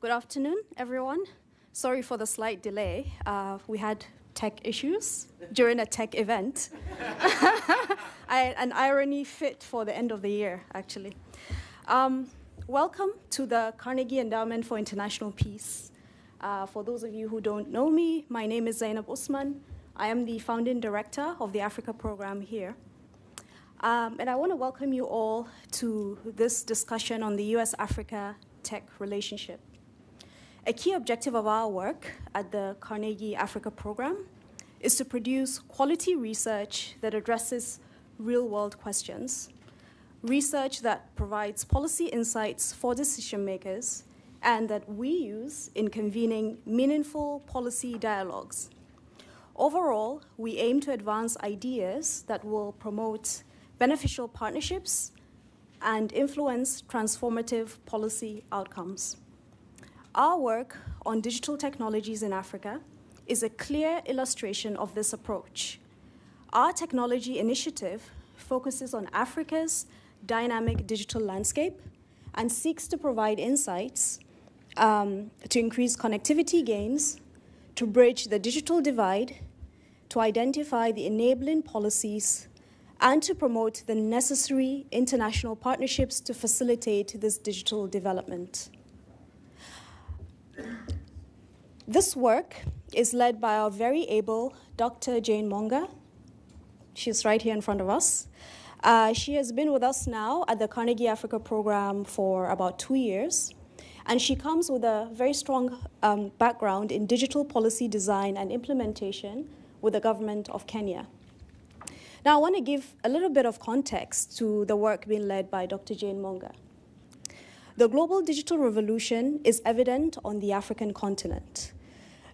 Good afternoon, everyone. Sorry for the slight delay. We had tech issues during a tech event. An irony fit for the end of the year, actually. Welcome to the Carnegie Endowment for International Peace. For those of you who don't know me, my name is Zainab Usman. I am the founding director of the Africa program here. And I want to welcome you all to this discussion on the U.S. Africa tech relationship. A key objective of our work at the Carnegie Africa program is to produce quality research that addresses real-world questions, research that provides policy insights for decision makers, and that we use in convening meaningful policy dialogues. Overall, we aim to advance ideas that will promote beneficial partnerships and influence transformative policy outcomes. Our work on digital technologies in Africa is a clear illustration of this approach. Our technology initiative focuses on Africa's dynamic digital landscape and seeks to provide insights to increase connectivity gains, to bridge the digital divide, to identify the enabling policies, and to promote the necessary international partnerships to facilitate this digital development. This work is led by our very able Dr. Jane Monga. She's right here in front of us. She has been with us now at the Carnegie Africa program for about 2 years, and she comes with a very strong background in digital policy design and implementation with the government of Kenya. Now, I want to give a little bit of context to the work being led by Dr. Jane Monga. The global digital revolution is evident on the African continent.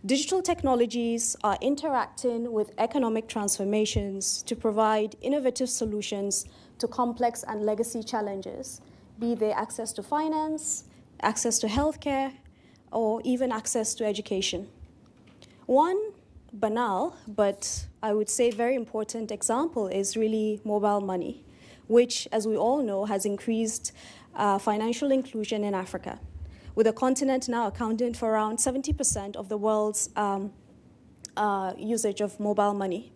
Digital technologies are interacting with economic transformations to provide innovative solutions to complex and legacy challenges, be they access to finance, access to healthcare, or even access to education. One banal, but I would say very important example is really mobile money, which, as we all know, has increased financial inclusion in Africa, with the continent now accounting for around 70% of the world's usage of mobile money.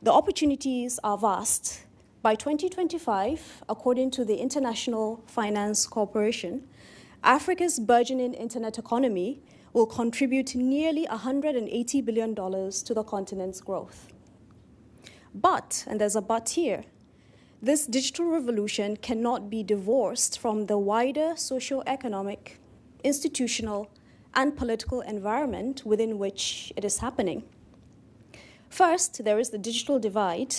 The opportunities are vast. By 2025, according to the International Finance Corporation, Africa's burgeoning internet economy will contribute nearly $180 billion to the continent's growth. But, and there's a but here, this digital revolution cannot be divorced from the wider socio-economic, institutional, and political environment within which it is happening. First, there is the digital divide.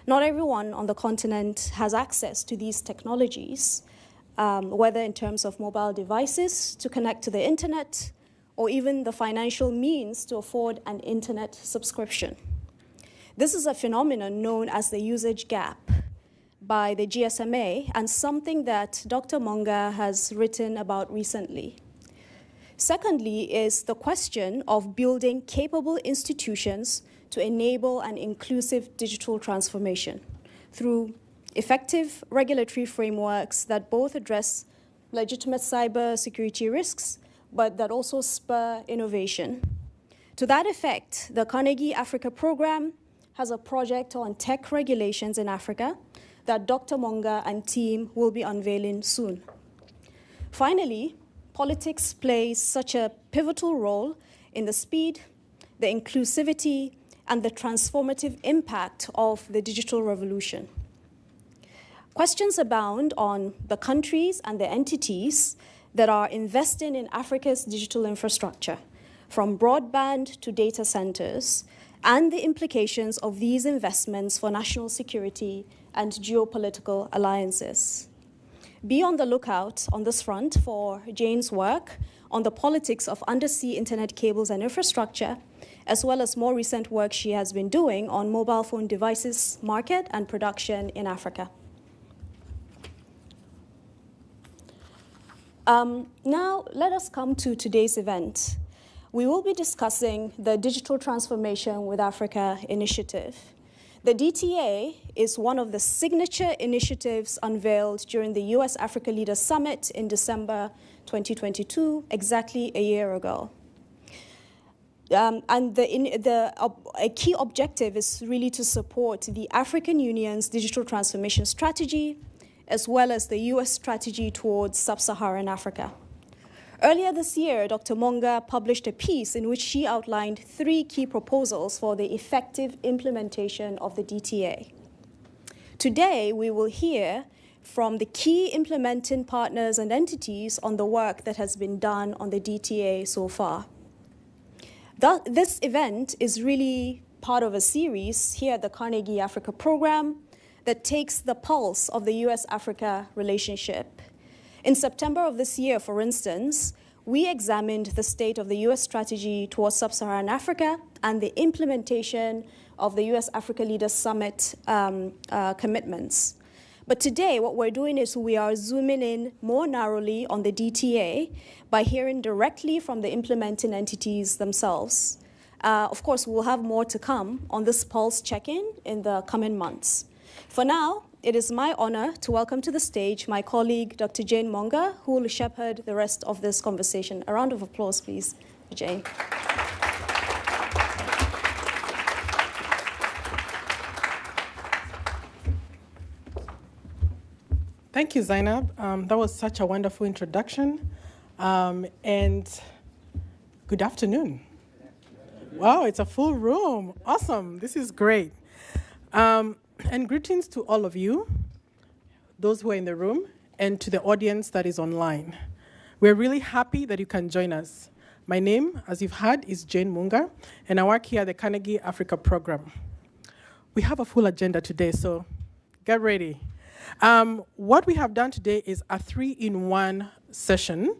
Not everyone on the continent has access to these technologies, whether in terms of mobile devices to connect to the internet, or even the financial means to afford an internet subscription. This is a phenomenon known as the usage gap by the GSMA, and something that Dr. Monga has written about recently. Secondly is the question of building capable institutions to enable an inclusive digital transformation through effective regulatory frameworks that both address legitimate cyber security risks, but that also spur innovation. To that effect, the Carnegie Africa program has a project on tech regulations in Africa that Dr. Monga and team will be unveiling soon. Finally, politics plays such a pivotal role in the speed, the inclusivity, and the transformative impact of the digital revolution. Questions abound on the countries and the entities that are investing in Africa's digital infrastructure, from broadband to data centers, and the implications of these investments for national security and geopolitical alliances. Be on the lookout on this front for Jane's work on the politics of undersea internet cables and infrastructure, as well as more recent work she has been doing on mobile phone devices market and production in Africa. Now, let us come to today's event. We will be discussing the Digital Transformation with Africa initiative. The DTA is one of the signature initiatives unveiled during the U.S. Africa Leaders Summit in December 2022, exactly a year ago. And a key objective is really to support the African Union's digital transformation strategy, as well as the U.S. strategy towards sub-Saharan Africa. Earlier this year, Dr. Monga published a piece in which she outlined 3 key proposals for the effective implementation of the DTA. Today, we will hear from the key implementing partners and entities on the work that has been done on the DTA so far. This event is really part of a series here at the Carnegie Africa program that takes the pulse of the U.S. Africa relationship. In September of this year, for instance, we examined the state of the U.S. strategy towards sub-Saharan Africa and the implementation of the U.S. Africa Leaders Summit commitments. But today, what we're doing is we are zooming in more narrowly on the DTA by hearing directly from the implementing entities themselves. Of course, we'll have more to come on this pulse check-in in the coming months. For now, it is my honor to welcome to the stage my colleague, Dr. Jane Monga, who will shepherd the rest of this conversation. A round of applause, please, for Jane. Thank you, Zainab. That was such a wonderful introduction. And good afternoon. Wow, it's a full room. Awesome. This is great. And greetings to all of you, those who are in the room, and to the audience that is online. We're really happy that you can join us. My name, as you've heard, is Jane Munga, and I work here at the Carnegie Africa program. We have a full agenda today, so get ready. What we have done today is a 3-in-1 session,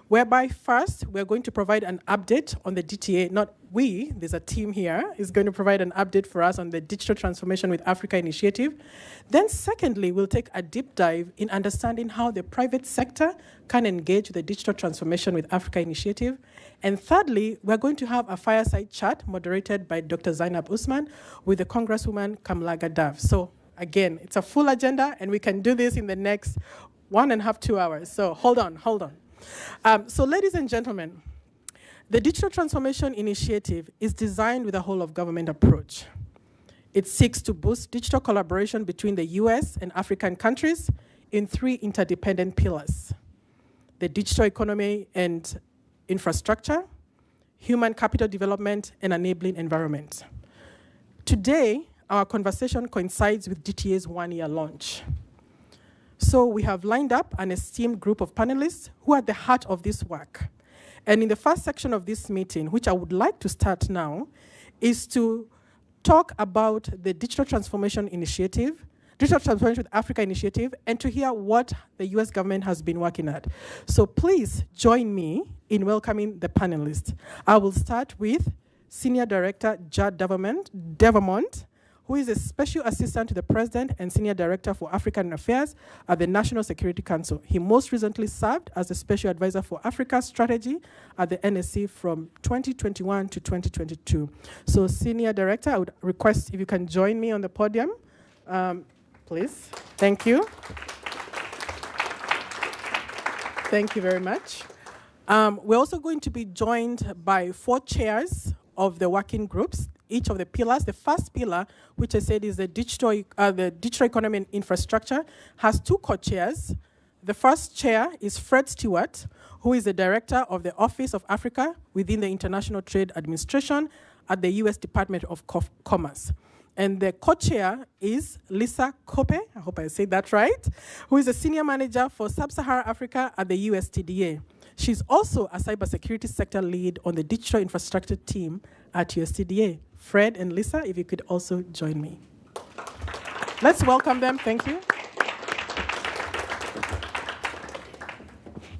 whereby first we're going to provide an update on the DTA. Not we, there's a team here, is going to provide an update for us on the Digital Transformation with Africa initiative. Then secondly, we'll take a deep dive in understanding how the private sector can engage with the Digital Transformation with Africa initiative. And thirdly, we're going to have a fireside chat moderated by Dr. Zainab Usman with the Congresswoman Kamala Gaddafi. So again, it's a full agenda, and we can do this in the next 1.5 to 2 hours. So hold on. So ladies and gentlemen, the Digital Transformation Initiative is designed with a whole-of-government approach. It seeks to boost digital collaboration between the US and African countries in 3 interdependent pillars: the digital economy and infrastructure, human capital development, and enabling environment. Today, our conversation coincides with DTA's 1-year launch. So we have lined up an esteemed group of panelists who are at the heart of this work. And in the first section of this meeting, which I would like to start now, is to talk about the Digital Transformation Initiative, Digital Transformation with Africa initiative, and to hear what the US government has been working at. So please join me in welcoming the panelists. I will start with Senior Director Judd Devamont, who is a Special Assistant to the President and Senior Director for African Affairs at the National Security Council. He most recently served as the Special Advisor for Africa Strategy at the NSC from 2021 to 2022. So, Senior Director, I would request if you can join me on the podium, please. Thank you. Thank you very much. We're also going to be joined by 4 chairs of the working groups. Each of the pillars. The first pillar, which I said is the digital economy and infrastructure, has 2 co-chairs. The first chair is Fred Stewart, who is the Director of the Office of Africa within the International Trade Administration at the U.S. Department of Commerce. And the co-chair is Lisa Kope, I hope I said that right, who is the Senior Manager for Sub-Saharan Africa at the USTDA. She's also a cybersecurity sector lead on the digital infrastructure team at USTDA. Fred and Lisa, if you could also join me. Let's welcome them. Thank you.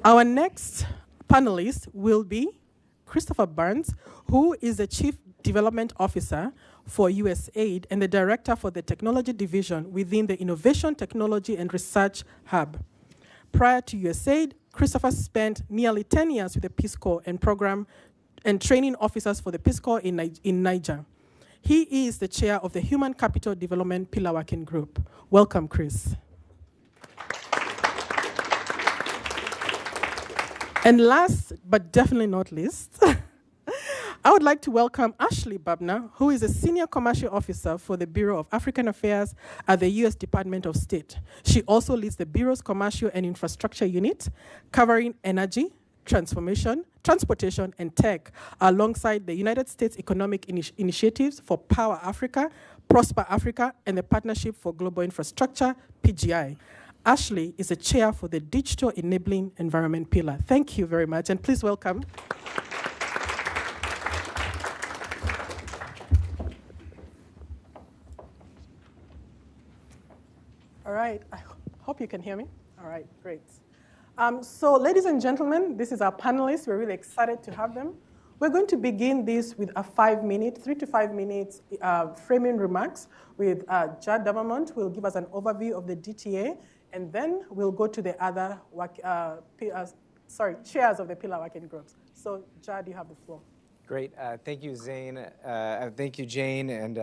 Our next panelist will be Christopher Burns, who is the Chief Development Officer for USAID and the Director for the Technology Division within the Innovation, Technology, and Research Hub. Prior to USAID, Christopher spent nearly 10 years with the Peace Corps and program and training officers for the Peace Corps in Niger. He is the chair of the Human Capital Development Pillar Working Group. Welcome, Chris. And last, but definitely not least, I would like to welcome Ashley Babner, who is a Senior Commercial Officer for the Bureau of African Affairs at the U.S. Department of State. She also leads the Bureau's Commercial and Infrastructure Unit, covering energy, transportation, and tech, alongside the United States Economic Initiatives for Power Africa, Prosper Africa, and the Partnership for Global Infrastructure, PGI. Ashley is a chair for the Digital Enabling Environment Pillar. Thank you very much, and please welcome. All right, I hope you can hear me. All right, great. So ladies and gentlemen, this is our panelists. We're really excited to have them. We're going to begin this with a 3 to 5 minutes framing remarks with Judd Davamont, who will give us an overview of the DTA, and then we'll go to the other chairs of the pillar working groups. So Judd, you have the floor. Great, thank you, Zane. Thank you, Jane, and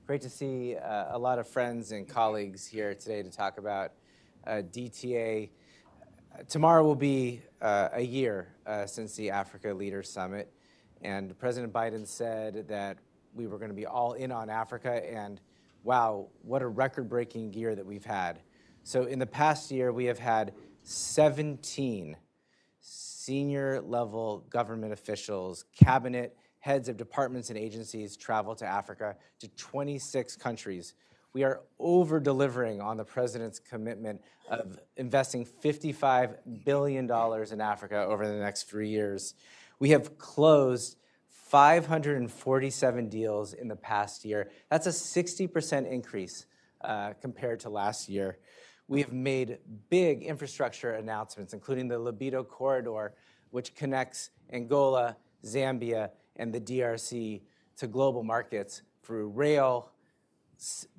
great to see a lot of friends and colleagues here today to talk about DTA. Tomorrow will be a year since the Africa Leaders Summit, and President Biden said that we were going to be all in on Africa, and wow, what a record-breaking year that we've had. So in the past year, we have had 17 senior-level government officials, cabinet, heads of departments and agencies travel to Africa, to 26 countries. We are over-delivering on the president's commitment of investing $55 billion in Africa over the next 3 years. We have closed 547 deals in the past year. That's a 60% increase compared to last year. We have made big infrastructure announcements, including the Libido Corridor, which connects Angola, Zambia, and the DRC to global markets through rail,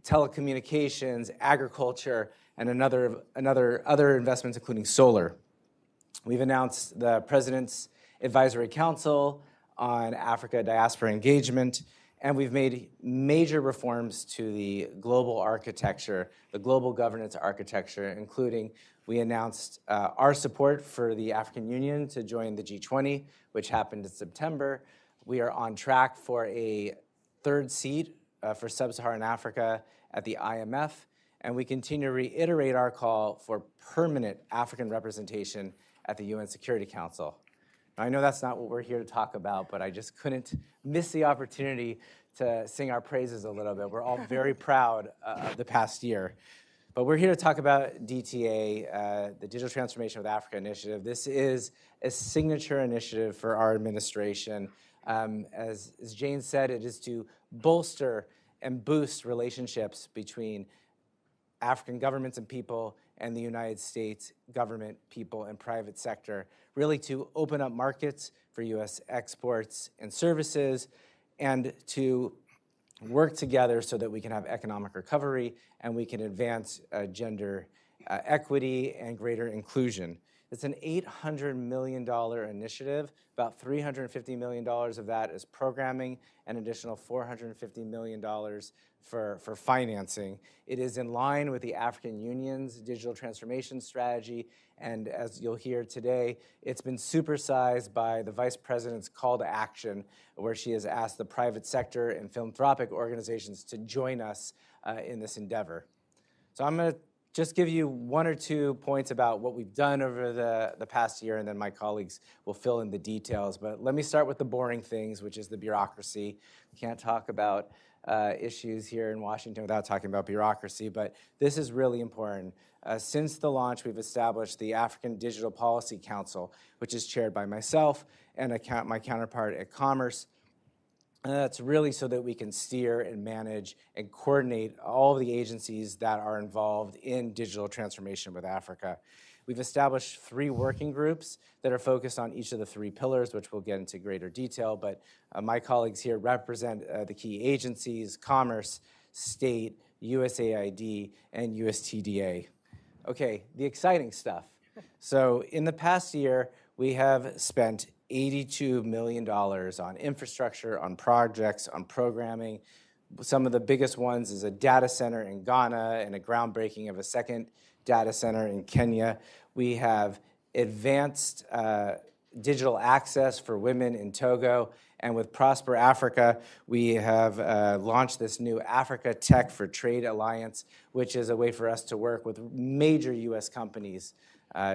telecommunications, agriculture, and other investments, including solar. We've announced the President's Advisory Council on Africa Diaspora Engagement, and we've made major reforms to the global architecture, the global governance architecture, including we announced our support for the African Union to join the G20, which happened in September. We are on track for a third seat for Sub-Saharan Africa at the IMF, and we continue to reiterate our call for permanent African representation at the UN Security Council. Now, I know that's not what we're here to talk about, but I just couldn't miss the opportunity to sing our praises a little bit. We're all very proud of the past year. But we're here to talk about DTA, the Digital Transformation with Africa Initiative. This is a signature initiative for our administration. As Jane said, it is to bolster and boost relationships between African governments and people and the United States government, people, and private sector, really to open up markets for U.S. exports and services, and to work together so that we can have economic recovery and we can advance gender equity and greater inclusion. It's an $800 million initiative. About $350 million of that is programming, an additional $450 million for financing. It is in line with the African Union's digital transformation strategy, and as you'll hear today, it's been supersized by the Vice President's call to action, where she has asked the private sector and philanthropic organizations to join us in this endeavor. So I'm going to just give you 1 or 2 points about what we've done over the past year, and then my colleagues will fill in the details. But let me start with the boring things, which is the bureaucracy. We can't talk about issues here in Washington without talking about bureaucracy, but this is really important. Since the launch, we've established the African Digital Policy Council, which is chaired by myself and my counterpart at Commerce. And that's really so that we can steer and manage and coordinate all of the agencies that are involved in digital transformation with Africa. We've established 3 working groups that are focused on each of the 3 pillars, which we'll get into greater detail, but my colleagues here represent the key agencies: Commerce, State, USAID, and USTDA. Okay, the exciting stuff. So in the past year, we have spent $82 million on infrastructure, on projects, on programming, Some of the biggest ones is a data center in Ghana and a groundbreaking of a second data center in Kenya. We have advanced digital access for women in Togo. And with Prosper Africa, we have launched this new Africa Tech for Trade Alliance, which is a way for us to work with major U.S. companies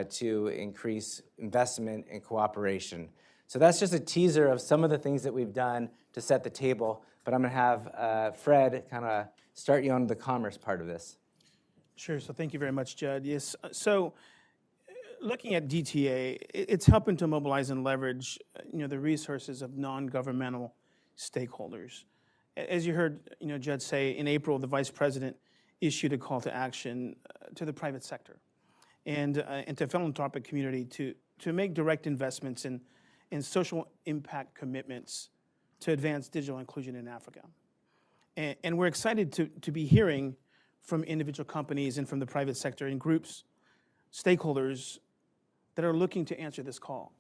to increase investment and cooperation. So that's just a teaser of some of the things that we've done to set the table. But I'm going to have Fred kind of start you on the commerce part of this. Sure. So thank you very much, Judd. Yes. So looking at DTA, it's helping to mobilize and leverage, the resources of non-governmental stakeholders. As you heard, Judd say, in April, the Vice President issued a call to action to the private sector and to philanthropic community to make direct investments in social impact commitments to advance digital inclusion in Africa. And we're excited to be hearing from individual companies and from the private sector and groups, stakeholders that are looking to answer this call.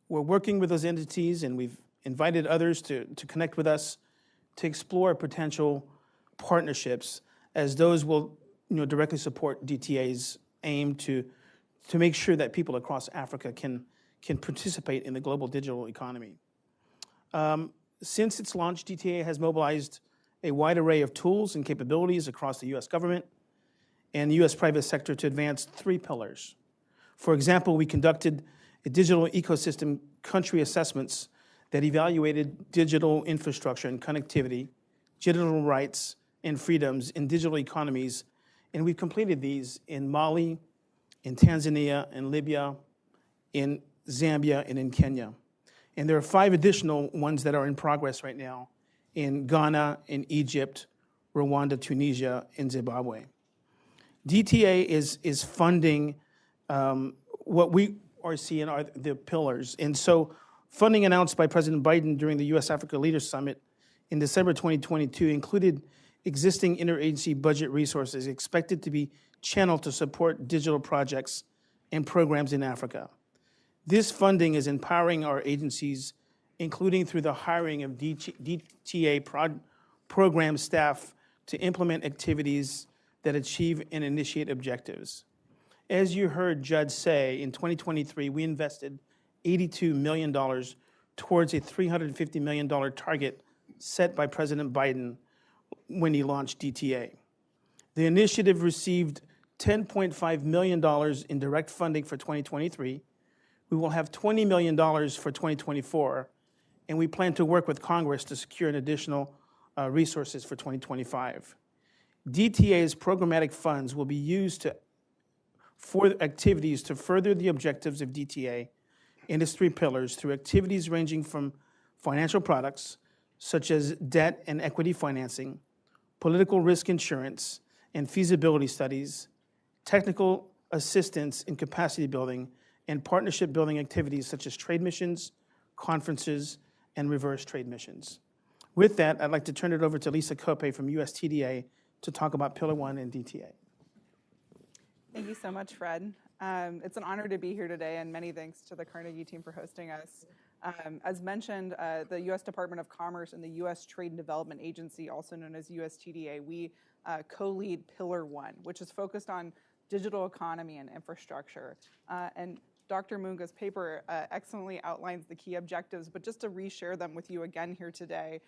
We're working with those entities, and we've invited others to connect with us to explore potential partnerships, as those will directly support DTA's aim to make sure that people across Africa can participate in the global digital economy. Since its launch, DTA has mobilized a wide array of tools and capabilities across the U.S. government and the U.S. private sector to advance 3 pillars. For example, we conducted a digital ecosystem country assessments that evaluated digital infrastructure and connectivity, digital rights and freedoms in digital economies, and we've completed these in Mali, in Tanzania, in Libya, in Zambia, and in Kenya. And there are 5 additional ones that are in progress right now in Ghana, in Egypt, Rwanda, Tunisia, and Zimbabwe. DTA is funding what we are seeing are the pillars. And so funding announced by President Biden during the U.S. Africa Leaders Summit in December 2022 included existing interagency budget resources expected to be channeled to support digital projects and programs in Africa. This funding is empowering our agencies, including through the hiring of DTA program staff to implement activities that achieve and initiate objectives. As you heard Judd say, in 2023, we invested $82 million towards a $350 million target set by President Biden when he launched DTA. The initiative received $10.5 million in direct funding for 2023. We will have $20 million for 2024, and we plan to work with Congress to secure an additional resources for 2025. DTA's programmatic funds will be used for activities to further the objectives of DTA and its 3 pillars through activities ranging from financial products, such as debt and equity financing, political risk insurance and feasibility studies, technical assistance in capacity building, and partnership building activities such as trade missions, conferences, and reverse trade missions. With that, I'd like to turn it over to Lisa Kope from USTDA to talk about Pillar 1 and DTA. Thank you so much, Fred. It's an honor to be here today, and many thanks to the Carnegie team for hosting us. As mentioned, the U.S. Department of Commerce and the U.S. Trade and Development Agency, also known as USTDA, we co-lead Pillar 1, which is focused on digital economy and infrastructure. And Dr. Munga's paper excellently outlines the key objectives, but just to reshare them with you again here today,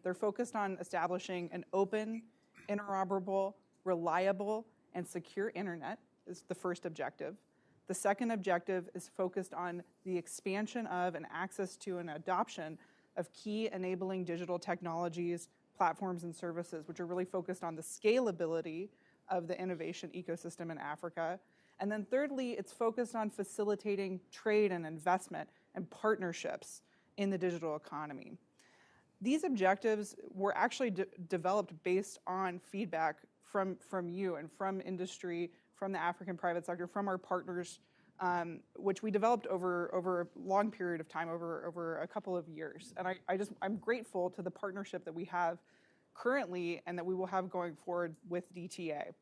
they're focused on establishing an open, interoperable, reliable, and secure internet is the first objective. The second objective is focused on the expansion of and access to and adoption of key enabling digital technologies, platforms, and services, which are really focused on the scalability of the innovation ecosystem in Africa. And then thirdly, it's focused on facilitating trade and investment and partnerships in the digital economy. These objectives were actually developed based on feedback from you and from industry, from the African private sector, from our partners, which we developed over a long period of time, over a couple of years. And I'm grateful to the partnership that we have currently and that we will have going forward with DTA.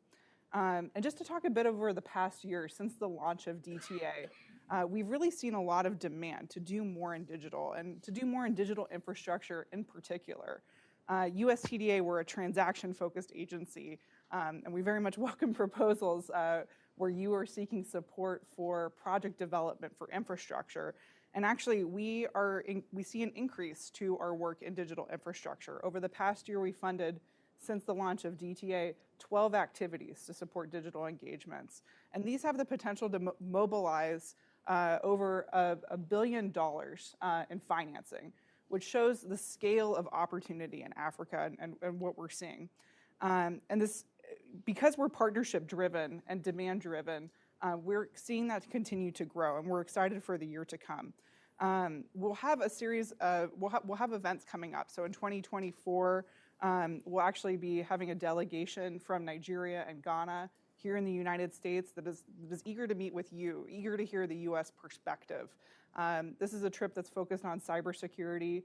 And just to talk a bit over the past year since the launch of DTA, we've really seen a lot of demand to do more in digital and to do more in digital infrastructure in particular. U.S. TDA, we're a transaction-focused agency, and we very much welcome proposals where you are seeking support for project development for infrastructure. And actually, we see an increase to our work in digital infrastructure. Over the past year, we funded, since the launch of DTA, 12 activities to support digital engagements. And these have the potential to mobilize over $1 billion in financing, which shows the scale of opportunity in Africa and what we're seeing. And this, because we're partnership-driven and demand-driven, we're seeing that continue to grow, and we're excited for the year to come. We'll have a series of, we'll have events coming up. So in 2024, we'll actually be having a delegation from Nigeria and Ghana here in the United States that is eager to meet with you, eager to hear the U.S. perspective. This is a trip that's focused on cybersecurity,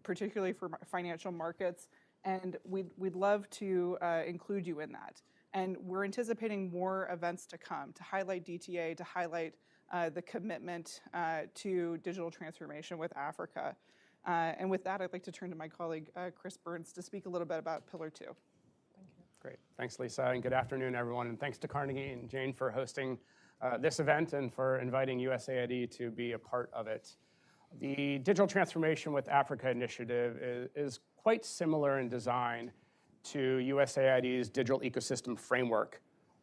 particularly for financial markets, and we'd love to include you in that. And we're anticipating more events to come to highlight DTA, to highlight the commitment to digital transformation with Africa. And with that, I'd like to turn to my colleague, Chris Burns, to speak a little bit about Pillar 2. Thank you. Great. Thanks, Lisa, and good afternoon, everyone. And thanks to Carnegie and Jane for hosting this event and for inviting USAID to be a part of it. The Digital Transformation with Africa initiative is quite similar in design to USAID's digital ecosystem framework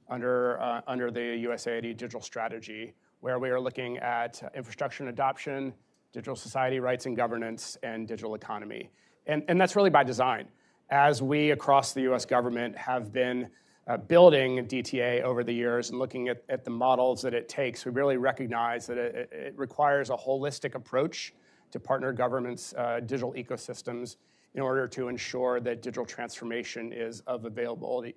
under the USAID digital strategy, where we are looking at infrastructure and adoption, digital society rights and governance, and digital economy. And that's really by design. As we across the US government have been building DTA over the years and looking at the models that it takes, we really recognize that it requires a holistic approach to partner governments' digital ecosystems in order to ensure that digital transformation is of availability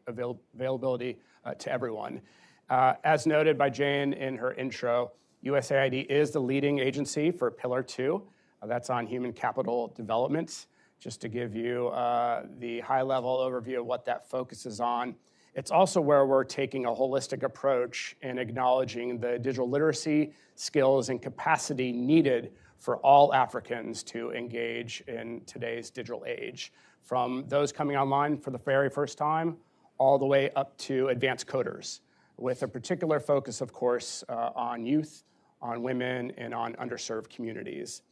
to everyone. As noted by Jane in her intro, USAID is the leading agency for Pillar 2. That's on human capital development. Just to give you the high-level overview of what that focuses on. It's also where we're taking a holistic approach in acknowledging the digital literacy, skills, and capacity needed for all Africans to engage in today's digital age, from those coming online for the very first time, all the way up to advanced coders, with a particular focus, of course, on youth, on women, and on underserved communities.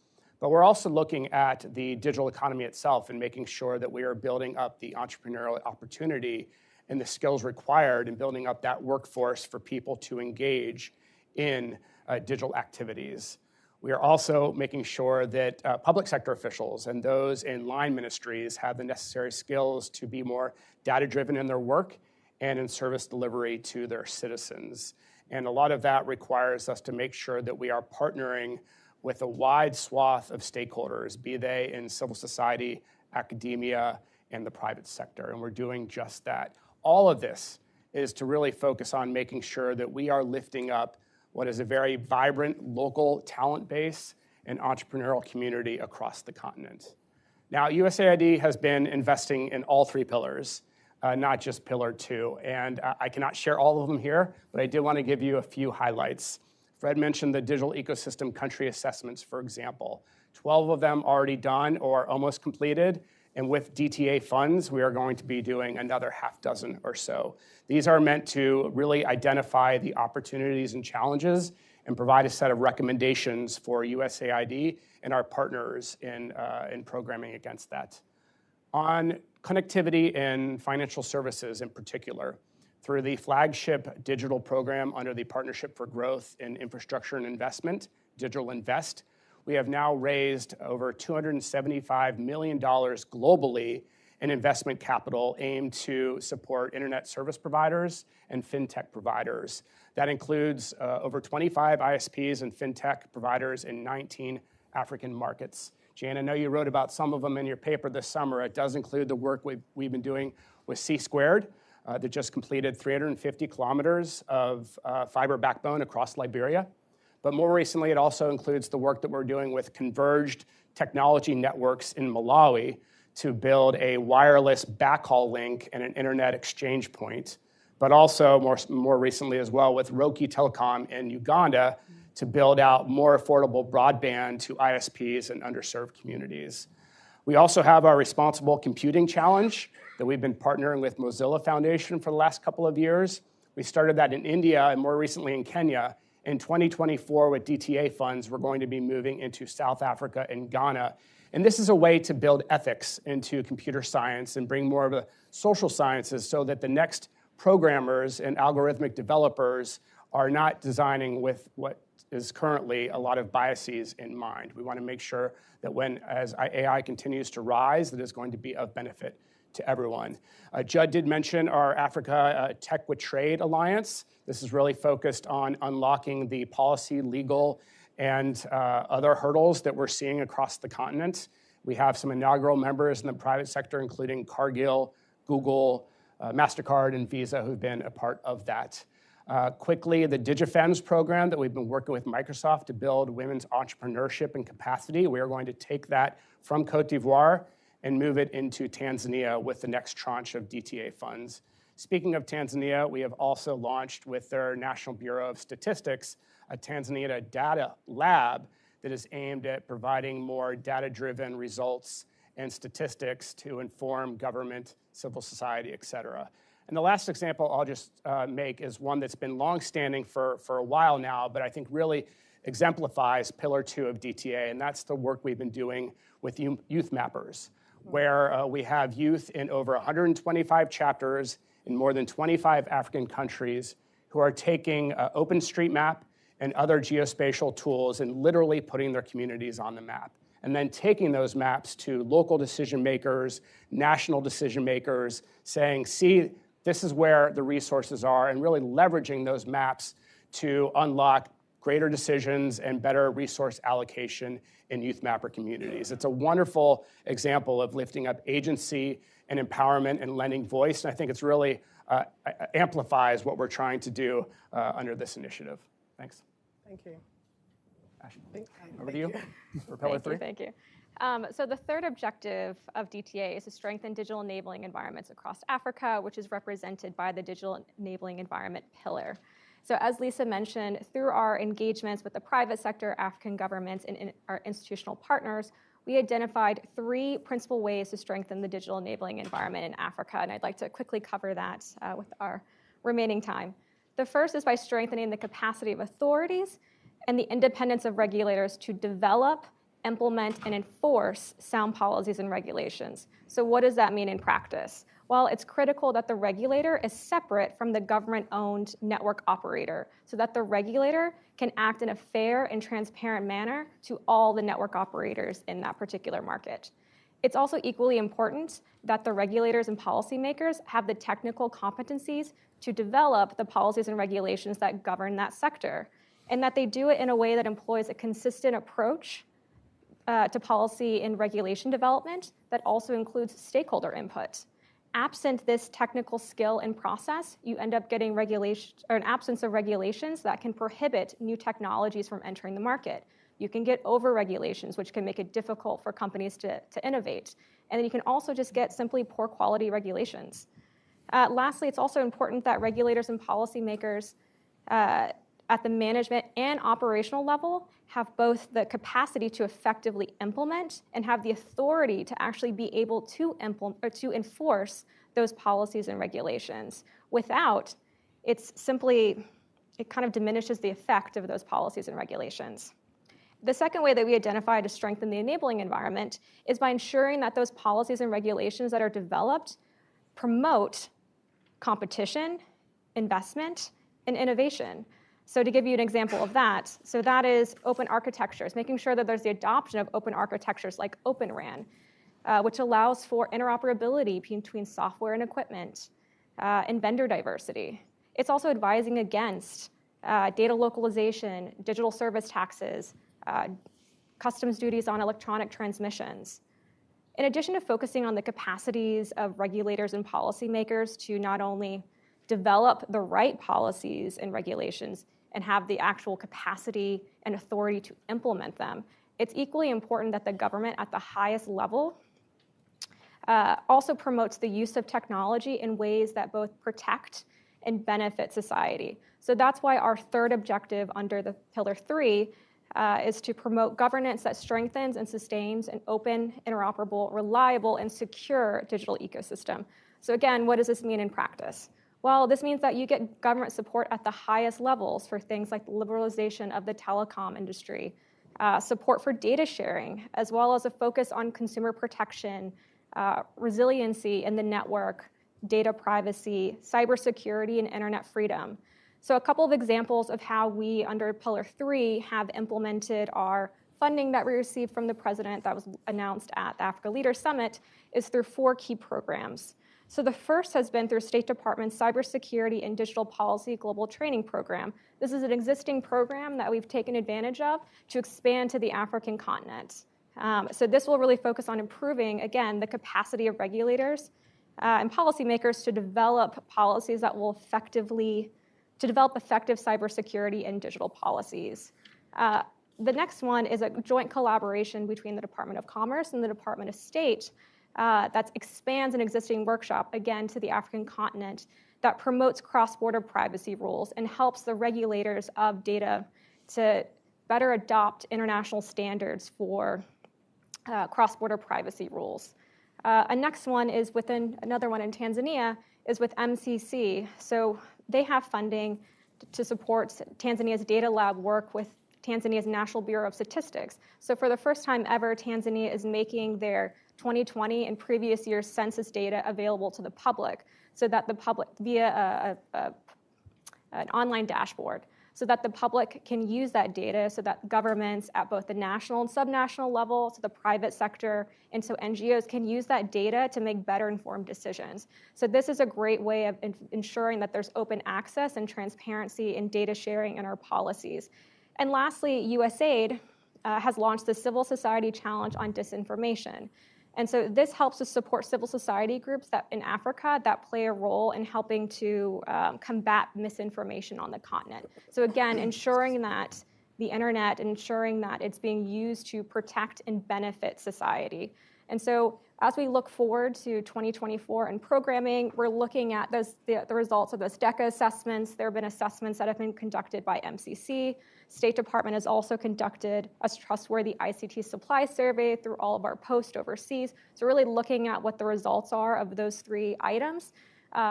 But we're also looking at the digital economy itself and making sure that we are building up the entrepreneurial opportunity and the skills required in building up that workforce for people to engage in digital activities. We are also making sure that public sector officials and those in line ministries have the necessary skills to be more data-driven in their work and in service delivery to their citizens. And a lot of that requires us to make sure that we are partnering with a wide swath of stakeholders, be they in civil society, academia, and the private sector, and we're doing just that. All of this is to really focus on making sure that we are lifting up what is a very vibrant local talent base and entrepreneurial community across the continent. Now, USAID has been investing in all three pillars, not just Pillar 2, and I cannot share all of them here, but I did want to give you a few highlights. Fred mentioned the digital ecosystem country assessments, for example. 12 of them already done or almost completed, and with DTA funds, we are going to be doing another half dozen or so. These are meant to really identify the opportunities and challenges and provide a set of recommendations for USAID and our partners in programming against that. On connectivity and financial services in particular, through the flagship digital program under the Partnership for Growth in Infrastructure and Investment, Digital Invest, we have now raised over $275 million globally in investment capital aimed to support internet service providers and fintech providers. That includes over 25 ISPs and fintech providers in 19 African markets. Jan, I know you wrote about some of them in your paper this summer. It does include the work we've been doing with C2, that just completed 350 kilometers of fiber backbone across Liberia. But more recently, it also includes the work that we're doing with converged technology networks in Malawi to build a wireless backhaul link and an internet exchange point, but also more recently as well with Roki Telecom in Uganda to build out more affordable broadband to ISPs and underserved communities. We also have our Responsible Computing Challenge that we've been partnering with Mozilla Foundation for the last couple of years. We started that in India and more recently in Kenya. In 2024, with DTA funds, we're going to be moving into South Africa and Ghana. And this is a way to build ethics into computer science and bring more of the social sciences so that the next programmers and algorithmic developers are not designing with what is currently a lot of biases in mind. We want to make sure that as AI continues to rise, that it's going to be of benefit to everyone. Judd did mention our Africa Tech with Trade Alliance. This is really focused on unlocking the policy, legal, and other hurdles that we're seeing across the continent. We have some inaugural members in the private sector, including Cargill, Google, MasterCard, and Visa, who've been a part of that. Quickly, the DigiFems program that we've been working with Microsoft to build women's entrepreneurship and capacity. We are going to take that from Cote d'Ivoire and move it into Tanzania with the next tranche of DTA funds. Speaking of Tanzania, we have also launched with their National Bureau of Statistics a Tanzania data lab that is aimed at providing more data-driven results and statistics to inform government, civil society, et cetera. And the last example I'll just make is one that's been longstanding for a while now, but I think really exemplifies Pillar 2 of DTA, and that's the work we've been doing with youth mappers, where we have youth in over 125 chapters in more than 25 African countries who are taking OpenStreetMap and other geospatial tools and literally putting their communities on the map, and then taking those maps to local decision makers, national decision makers, saying, see, this is where the resources are, and really leveraging those maps to unlock greater decisions and better resource allocation in youth mapper communities. It's a wonderful example of lifting up agency and empowerment and lending voice, and I think it's really amplifies what we're trying to do under this initiative. Thanks. Thank you. Ashley, over to you for Pillar 3. Thank you. So the third objective of DTA is to strengthen digital enabling environments across Africa, which is represented by the digital enabling environment pillar. So as Lisa mentioned, through our engagements with the private sector, African governments, and our institutional partners, we identified 3 principal ways to strengthen the digital enabling environment in Africa, and I'd like to quickly cover that with our remaining time. The first is by strengthening the capacity of authorities and the independence of regulators to develop, implement, and enforce sound policies and regulations. So what does that mean in practice? Well, it's critical that the regulator is separate from the government-owned network operator so that the regulator can act in a fair and transparent manner to all the network operators in that particular market. It's also equally important that the regulators and policymakers have the technical competencies to develop the policies and regulations that govern that sector, and that they do it in a way that employs a consistent approach to policy and regulation development that also includes stakeholder input. Absent this technical skill and process, you end up getting an absence of regulations that can prohibit new technologies from entering the market. You can get over-regulations, which can make it difficult for companies to innovate. And then you can also just get simply poor quality regulations. Lastly, it's also important that regulators and policymakers at the management and operational level have both the capacity to effectively implement and have the authority to actually be able to implement or to enforce those policies and regulations. Without, it kind of diminishes the effect of those policies and regulations. The second way that we identify to strengthen the enabling environment is by ensuring that those policies and regulations that are developed promote competition, investment, and innovation. So to give you an example of that, so that is open architectures, making sure that there's the adoption of open architectures like Open RAN, which allows for interoperability between software and equipment, and vendor diversity. It's also advising against data localization, digital service taxes, customs duties on electronic transmissions. In addition to focusing on the capacities of regulators and policymakers to not only develop the right policies and regulations and have the actual capacity and authority to implement them, it's equally important that the government at the highest level also promotes the use of technology in ways that both protect and benefit society. So that's why our third objective under the Pillar 3 is to promote governance that strengthens and sustains an open, interoperable, reliable, and secure digital ecosystem. So again, what does this mean in practice? Well, this means that you get government support at the highest levels for things like the liberalization of the telecom industry, support for data sharing, as well as a focus on consumer protection, resiliency in the network, data privacy, cybersecurity, and internet freedom. So a couple of examples of how we, under Pillar 3, have implemented our funding that we received from the president that was announced at the Africa Leaders Summit is through 4 key programs. So the first has been through State Department's Cybersecurity and Digital Policy Global Training Program. This is an existing program that we've taken advantage of to expand to the African continent. So this will really focus on improving, again, the capacity of regulators and policymakers to develop policies that will develop effective cybersecurity and digital policies. The next one is a joint collaboration between the Department of Commerce and the Department of State that expands an existing workshop, again, to the African continent that promotes cross-border privacy rules and helps the regulators of data to better adopt international standards for cross-border privacy rules. A next one is another one in Tanzania is with MCC. So they have funding to support Tanzania's data lab work with Tanzania's National Bureau of Statistics. So for the first time ever, Tanzania is making their 2020 and previous year's census data available to the public, so that the public, via an online dashboard, so that the public can use that data, so that governments at both the national and subnational level, so the private sector, and so NGOs can use that data to make better informed decisions. So this is a great way of ensuring that there's open access and transparency in data sharing in our policies. And lastly, USAID has launched the Civil Society Challenge on Disinformation. And so this helps to support civil society groups in Africa that play a role in helping to combat misinformation on the continent. So again, ensuring that the internet, ensuring that it's being used to protect and benefit society. And so as we look forward to 2024 and programming, we're looking at the results of those DECA assessments. There have been assessments that have been conducted by MCC. State Department has also conducted a trustworthy ICT supply survey through all of our posts overseas. So really looking at what the results are of those 3 items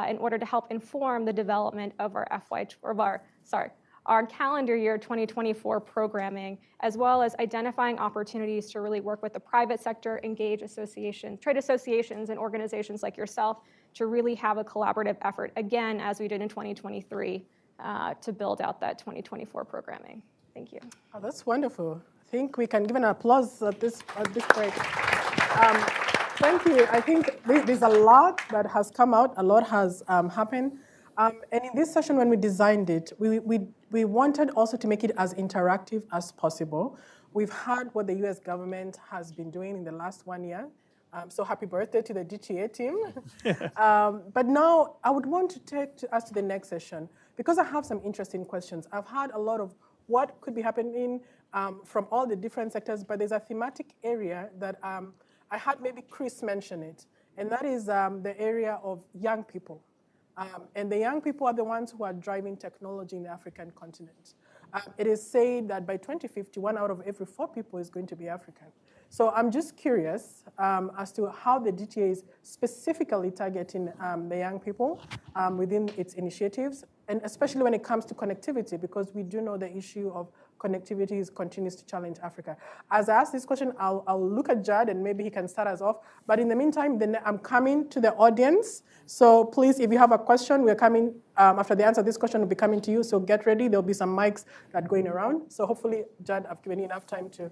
in order to help inform the development of our calendar year 2024 programming, as well as identifying opportunities to really work with the private sector, engage trade associations and organizations like yourself to really have a collaborative effort, again, as we did in 2023, to build out that 2024 programming. Thank you. Oh, that's wonderful. I think we can give an applause at this point. Thank you. I think there's a lot that has come out, a lot has happened. And in this session, when we designed it, we wanted also to make it as interactive as possible. We've heard what the U.S. government has been doing in the last 1 year. So happy birthday to the DTA team. But now I would want to take us to the next session because I have some interesting questions. I've heard a lot of what could be happening from all the different sectors, but there's a thematic area that I had maybe Chris mention it, and that is the area of young people. And the young people are the ones who are driving technology in the African continent. It is said that by 2050, 1 out of every 4 people is going to be African. So I'm just curious as to how the DTA is specifically targeting the young people within its initiatives, and especially when it comes to connectivity, because we do know the issue of connectivity continues to challenge Africa. As I ask this question, I'll look at Judd and maybe he can start us off. But in the meantime, I'm coming to the audience. So please, if you have a question, we're coming, after the answer, this question will be coming to you. So get ready. There'll be some mics that are going around. So hopefully, Judd, I've given you enough time to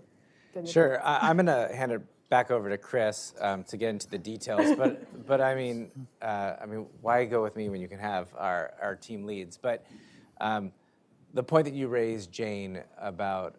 get Sure. I'm going to hand it back over to Chris to get into the details. But I mean, why go with me when you can have our team leads? But the point that you raised, Jane, about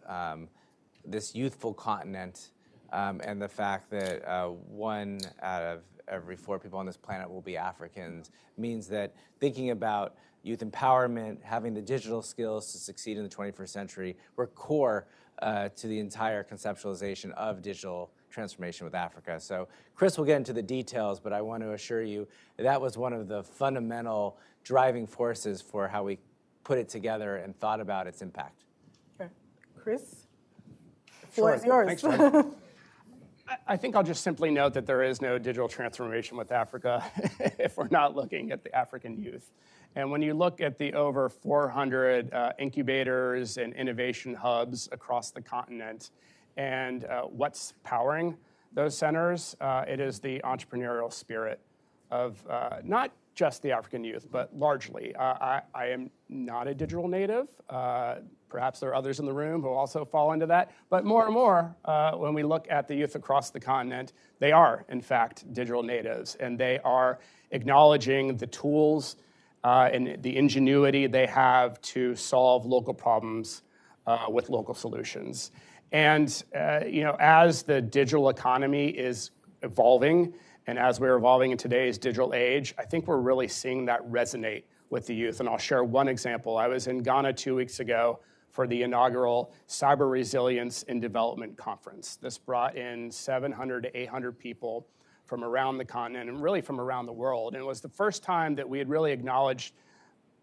this youthful continent and the fact that 1 out of every 4 people on this planet will be Africans means that thinking about youth empowerment, having the digital skills to succeed in the 21st century, were core to the entire conceptualization of digital transformation with Africa. So Chris will get into the details, but I want to assure you that was one of the fundamental driving forces for how we put it together and thought about its impact. Okay. Chris? floor is yours. Thanks, Fred. I think I'll just simply note that there is no digital transformation with Africa if we're not looking at the African youth. And when you look at the over 400 incubators and innovation hubs across the continent and what's powering those centers, it is the entrepreneurial spirit of not just the African youth, but largely. I am not a digital native. Perhaps there are others in the room who also fall into that. But more and more, when we look at the youth across the continent, they are, in fact, digital natives. And they are acknowledging the tools and the ingenuity they have to solve local problems with local solutions. And as the digital economy is evolving, and as we're evolving in today's digital age, I think we're really seeing that resonate with the youth. And I'll share one example. I was in Ghana 2 weeks ago for the inaugural Cyber Resilience in Development Conference. This brought in 700 to 800 people from around the continent and really from around the world. And it was the first time that we had really acknowledged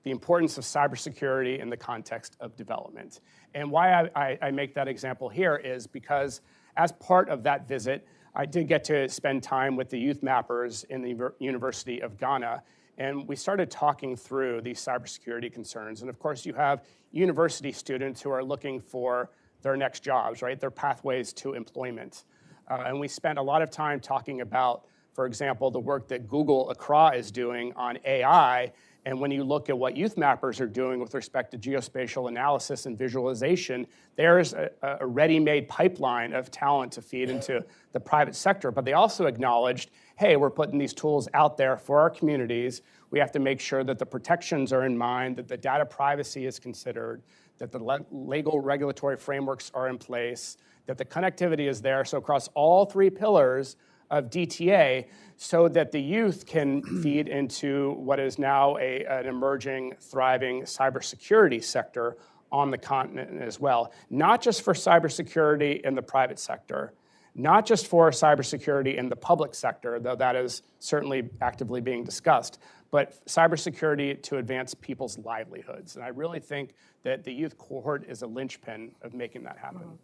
the importance of cybersecurity in the context of development. And why I make that example here is because as part of that visit, I did get to spend time with the youth mappers in the University of Ghana, and we started talking through these cybersecurity concerns. And of course, you have university students who are looking for their next jobs, right? Their pathways to employment. And we spent a lot of time talking about, for example, the work that Google Accra is doing on AI. And when you look at what youth mappers are doing with respect to geospatial analysis and visualization, there's a ready-made pipeline of talent to feed into the private sector. But they also acknowledged, hey, we're putting these tools out there for our communities. We have to make sure that the protections are in mind, that the data privacy is considered, that the legal regulatory frameworks are in place, that the connectivity is there. So across all three pillars of DTA, so that the youth can feed into what is now an emerging, thriving cybersecurity sector on the continent as well. Not just for cybersecurity in the private sector, not just for cybersecurity in the public sector, though that is certainly actively being discussed, but cybersecurity to advance people's livelihoods. And I really think that the youth cohort is a linchpin of making that happen.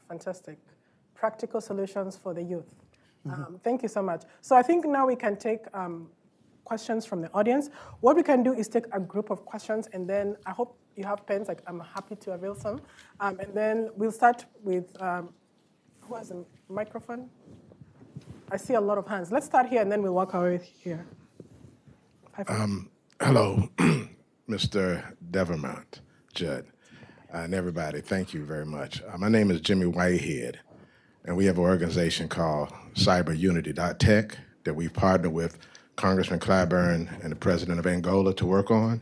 Fantastic. Practical solutions for the youth. Thank you so much. So I think now we can take questions from the audience. What we can do is take a group of questions, and then I hope you have pens. Like, I'm happy to avail some. And then we'll start with, who has a microphone? I see a lot of hands. Let's start here, and then we'll walk our way here. Hello, Mr. Devermont, Judd, and everybody. Thank you very much. My name is Jimmy Whitehead, and we have an organization called cyberunity.tech that we've partnered with Congressman Clyburn and the president of Angola to work on.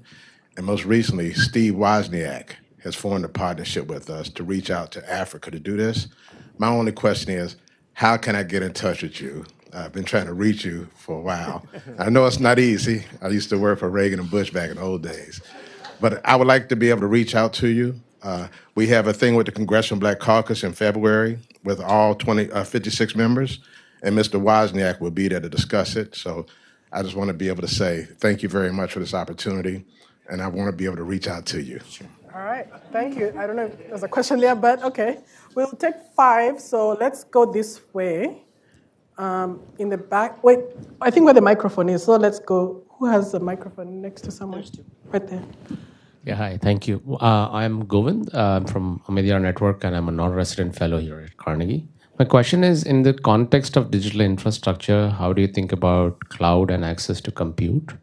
And most recently, Steve Wozniak has formed a partnership with us to reach out to Africa to do this. My only question is, how can I get in touch with you? I've been trying to reach you for a while. I know it's not easy. I used to work for Reagan and Bush back in the old days. But I would like to be able to reach out to you. We have a thing with the Congressional Black Caucus in February with all 56 members, and Mr. Wozniak will be there to discuss it. So I just want to be able to say thank you very much for this opportunity, and I want to be able to reach out to you. All right, thank you. I don't know if there's a question there, but okay. We'll take 5, so let's go this way. In the back, wait, I think where the microphone is, so let's go. Who has the microphone next to someone? Right there. Yeah, hi, thank you. I'm Govind. I'm from Media Network, and I'm a non-resident fellow here at Carnegie. My question is, in the context of digital infrastructure, how do you think about cloud and access to compute,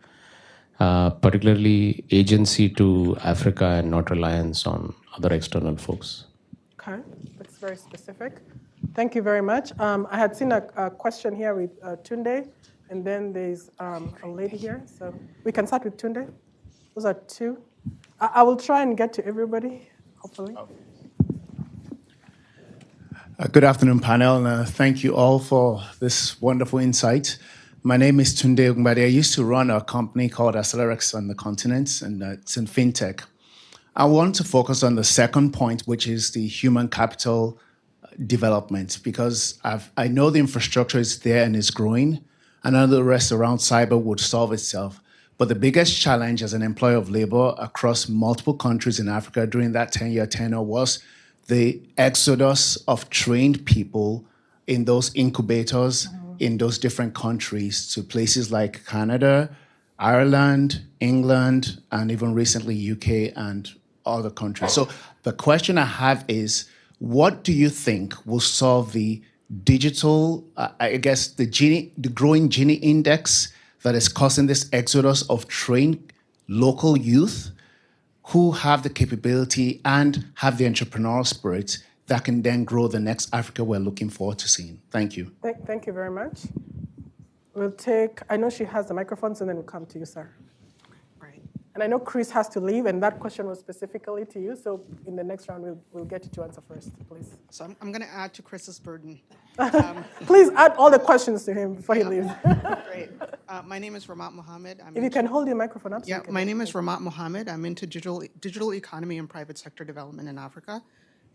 particularly agency to Africa and not reliance on other external folks? Okay, that's very specific. Thank you very much. I had seen a question here with Tunde, and then there's a lady here. So we can start with Tunde. Those are 2. I will try and get to everybody, hopefully. Good afternoon, panel, and thank you all for this wonderful insight. My name is Tunde Ogunbade. I used to run a company called Accelerex on the continent, and it's in fintech. I want to focus on the second point, which is the human capital development, because I know the infrastructure is there and is growing, and all the rest around cyber would solve itself. But the biggest challenge as an employer of labor across multiple countries in Africa during that 10-year tenure was the exodus of trained people in those incubators in those different countries to places like Canada, Ireland, England, and even recently UK and other countries. So the question I have is, what do you think will solve the digital, the growing Gini index that is causing this exodus of trained local youth who have the capability and have the entrepreneurial spirit that can then grow the next Africa we're looking forward to seeing? Thank you. Thank you very much. We'll take, I know she has the microphones, and then we'll come to you, sir. Right. And I know Chris has to leave, and that question was specifically to you, so in the next round, we'll get you to answer first, please. So I'm going to add to Chris's burden. Please add all the questions to him before he leaves. Great. My name is Ramat Mohammed. If you can hold your microphone up. Yeah, my name is Ramat Mohammed. I'm into digital economy and private sector development in Africa.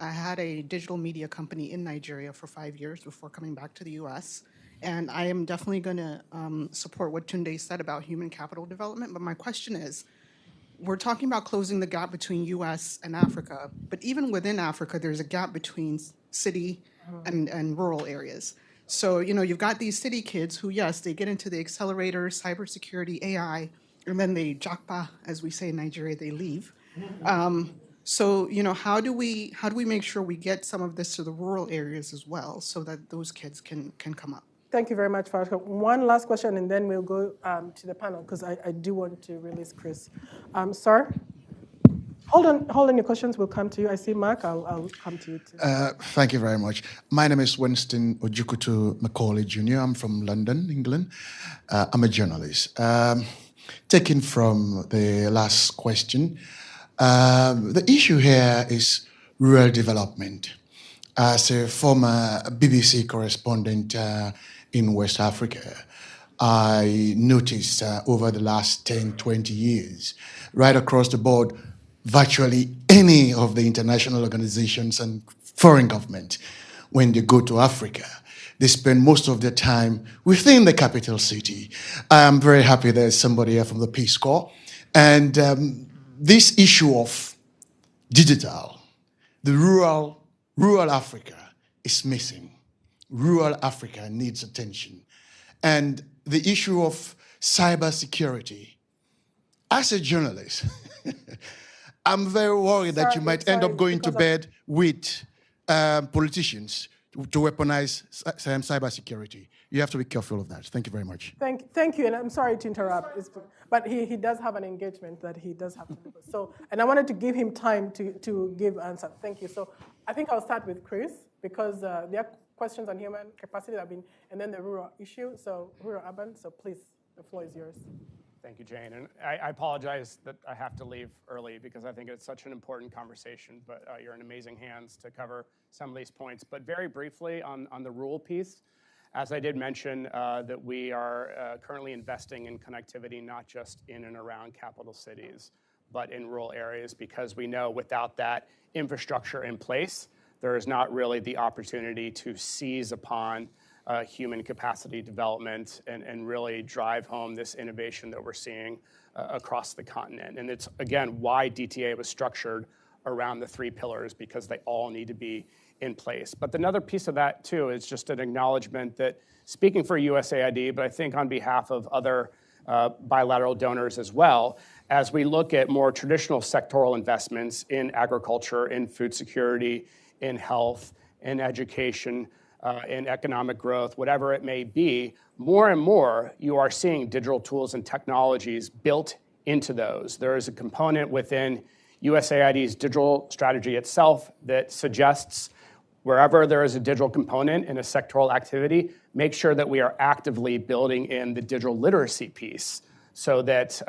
I had a digital media company in Nigeria for 5 years before coming back to the US. And I am definitely going to support what Tunde said about human capital development. But my question is, we're talking about closing the gap between US and Africa. But even within Africa, there's a gap between city and rural areas. So, you've got these city kids who, yes, they get into the accelerator, cybersecurity, AI, and then they jakpa, as we say in Nigeria, they leave. So, how do we make sure we get some of this to the rural areas as well so that those kids can come up? Thank you very much, Farshka. One last question, and then we'll go to the panel, because I do want to release Chris. Sir, hold on your questions. We'll come to you. I see Mark. I'll come to you too. Thank you very much. My name is Winston Ojukutu Macaulay Jr. I'm from London, England. I'm a journalist. Taking from the last question, the issue here is rural development. As a former BBC correspondent in West Africa, I noticed over the last 10, 20 years, right across the board, virtually any of the international organizations and foreign government, when they go to Africa, they spend most of their time within the capital city. I am very happy there's somebody here from the Peace Corps. And this issue of digital, the rural Africa is missing. Rural Africa needs attention. And the issue of cybersecurity, as a journalist, I'm very worried that you might end up going to bed with politicians to weaponize cybersecurity. You have to be careful of that. Thank you very much. Thank you, and I'm sorry to interrupt, but he does have an engagement that he does have to do. So, and I wanted to give him time to give answer. Thank you. So I think I'll start with Chris, because there are questions on human capacity that have been, and then the rural issue, so rural urban. So please, the floor is yours. Thank you, Jane. And I apologize that I have to leave early because I think it's such an important conversation, but you're in amazing hands to cover some of these points. But very briefly on the rural piece, as I did mention, that we are currently investing in connectivity, not just in and around capital cities, but in rural areas, because we know without that infrastructure in place, there is not really the opportunity to seize upon human capacity development and really drive home this innovation that we're seeing across the continent. And it's, again, why DTA was structured around the 3 pillars, because they all need to be in place. But another piece of that, too, is just an acknowledgement that, speaking for USAID, but I think on behalf of other bilateral donors as well, as we look at more traditional sectoral investments in agriculture, in food security, in health, in education, in economic growth, whatever it may be, more and more you are seeing digital tools and technologies built into those. There is a component within USAID's digital strategy itself that suggests wherever there is a digital component in a sectoral activity, make sure that we are actively building in the digital literacy piece so that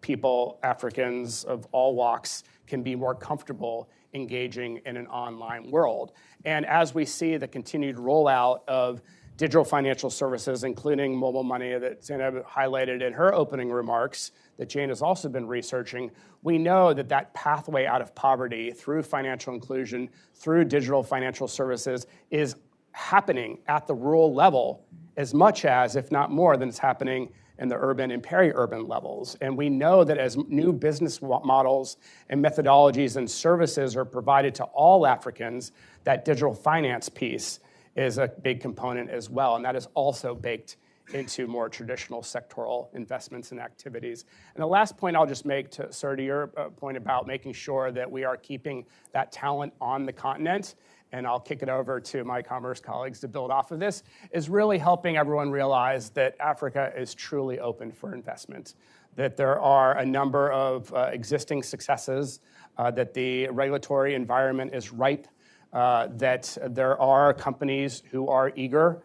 people, Africans of all walks, can be more comfortable engaging in an online world. And as we see the continued rollout of digital financial services, including mobile money that Zainab highlighted in her opening remarks, that Jane has also been researching, we know that that pathway out of poverty through financial inclusion, through digital financial services, is happening at the rural level as much as, if not more, than it's happening and the urban and peri-urban levels. And we know that as new business models and methodologies and services are provided to all Africans, that digital finance piece is a big component as well. And that is also baked into more traditional sectoral investments and activities. And the last point I'll just make, to your point about making sure that we are keeping that talent on the continent, and I'll kick it over to my commerce colleagues to build off of this, is really helping everyone realize that Africa is truly open for investment, that there are a number of existing successes, that the regulatory environment is ripe, that there are companies who are eager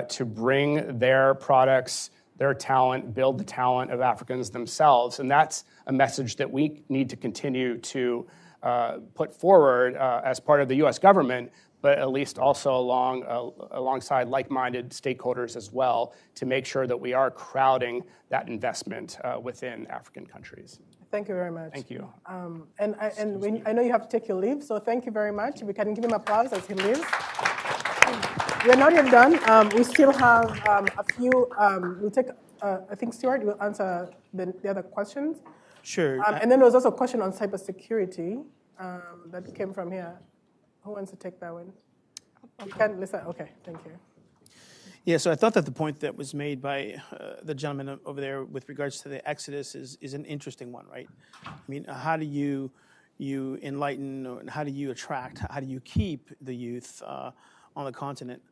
to bring their products, their talent, build the talent of Africans themselves. And that's a message that we need to continue to put forward as part of the U.S. government, but at least also alongside like-minded stakeholders as well, to make sure that we are crowding that investment within African countries. Thank you very much. Thank you. I know you have to take your leave, so thank you very much. We can give him applause as he leaves. We're not yet done. We still have a few. We'll take, I think Stuart will answer the other questions. Sure. And then there was also a question on cybersecurity that came from here. Who wants to take that one? You can listen. Okay, thank you. Yeah, so I thought that the point that was made by the gentleman over there with regards to the exodus is an interesting one, right? I mean, how do you enlighten, or how do you attract, how do you keep the youth on the continent?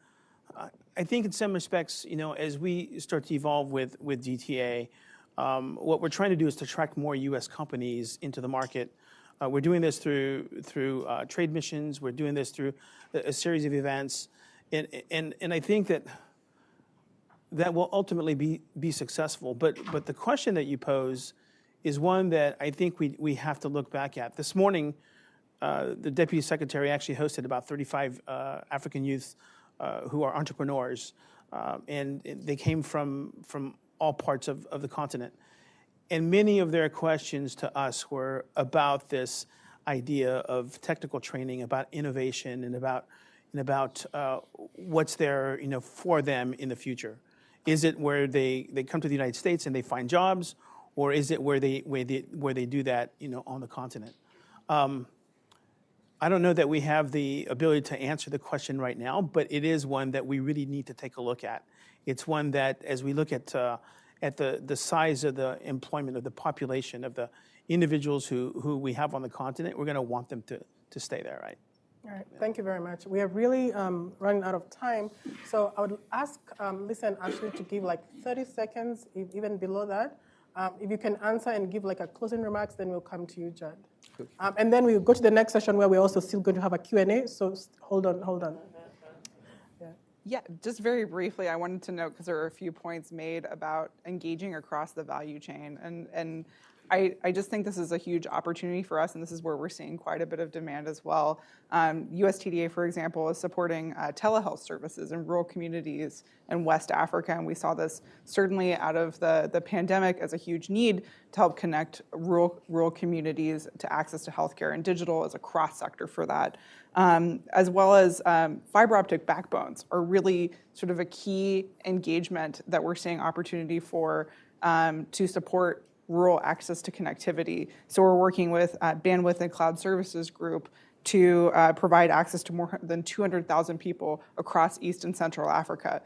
I think in some respects, as we start to evolve with DTA, what we're trying to do is to attract more U.S. companies into the market. We're doing this through trade missions. We're doing this through a series of events, and I think that will ultimately be successful. But the question that you pose is one that I think we have to look back at. This morning, the Deputy Secretary actually hosted about 35 African youth who are entrepreneurs, and they came from all parts of the continent. And many of their questions to us were about this idea of technical training, about innovation, and about what's there, for them in the future. Is it where they come to the United States and they find jobs, or is it where they do that, on the continent? I don't know that we have the ability to answer the question right now, but it is one that we really need to take a look at. It's one that, as we look at the size of the employment of the population of the individuals who we have on the continent, we're going to want them to stay there, right? All right, thank you very much. We are really running out of time, so I would ask Lisa and Ashley to give like 30 seconds, even below that. If you can answer and give like a closing remarks, then we'll come to you, Judd. And then we'll go to the next session where we're also still going to have a Q&A, so hold on. Yeah, just very briefly, I wanted to note, because there are a few points made about engaging across the value chain. And I just think this is a huge opportunity for us, and this is where we're seeing quite a bit of demand as well. U.S. TDA, for example, is supporting telehealth services in rural communities in West Africa, and we saw this certainly out of the pandemic as a huge need to help connect rural communities to access to healthcare, and digital is a cross-sector for that. As well as fiber optic backbones are really sort of a key engagement that we're seeing opportunity for to support rural access to connectivity. So we're working with Bandwidth and Cloud Services Group to provide access to more than 200,000 people across East and Central Africa.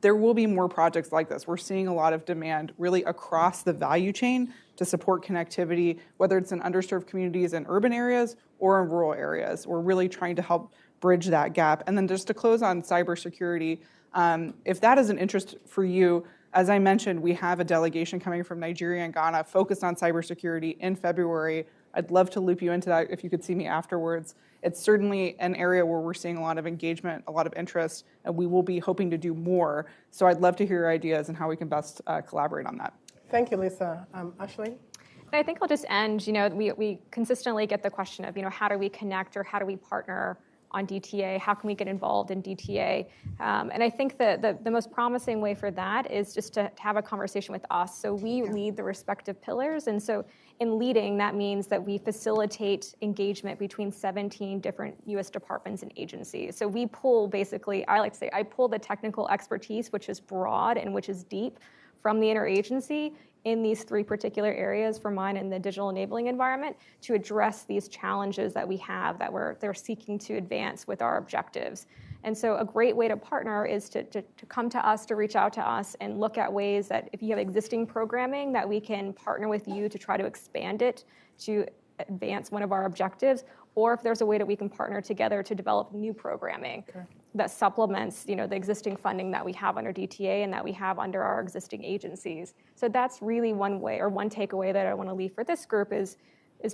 There will be more projects like this. We're seeing a lot of demand really across the value chain to support connectivity, whether it's in underserved communities in urban areas or in rural areas. We're really trying to help bridge that gap. And then just to close on cybersecurity, if that is an interest for you, as I mentioned, we have a delegation coming from Nigeria and Ghana focused on cybersecurity in February. I'd love to loop you into that if you could see me afterwards. It's certainly an area where we're seeing a lot of engagement, a lot of interest, and we will be hoping to do more. So I'd love to hear your ideas and how we can best collaborate on that. Thank you, Lisa. Ashley? I think I'll just end, we consistently get the question of, how do we connect or how do we partner on DTA? How can we get involved in DTA? And I think the most promising way for that is just to have a conversation with us. So we lead the respective pillars. And so in leading, that means that we facilitate engagement between 17 different U.S. departments and agencies. So we pull basically, I like to say, I pull the technical expertise, which is broad and which is deep, from the interagency in these three particular areas, for mine in the digital enabling environment, to address these challenges that we have that they're seeking to advance with our objectives. And so a great way to partner is to come to us, to reach out to us and look at ways that if you have existing programming that we can partner with you to try to expand it to advance one of our objectives, or if there's a way that we can partner together to develop new programming that supplements, the existing funding that we have under DTA and that we have under our existing agencies. So that's really one way, or one takeaway that I want to leave for this group is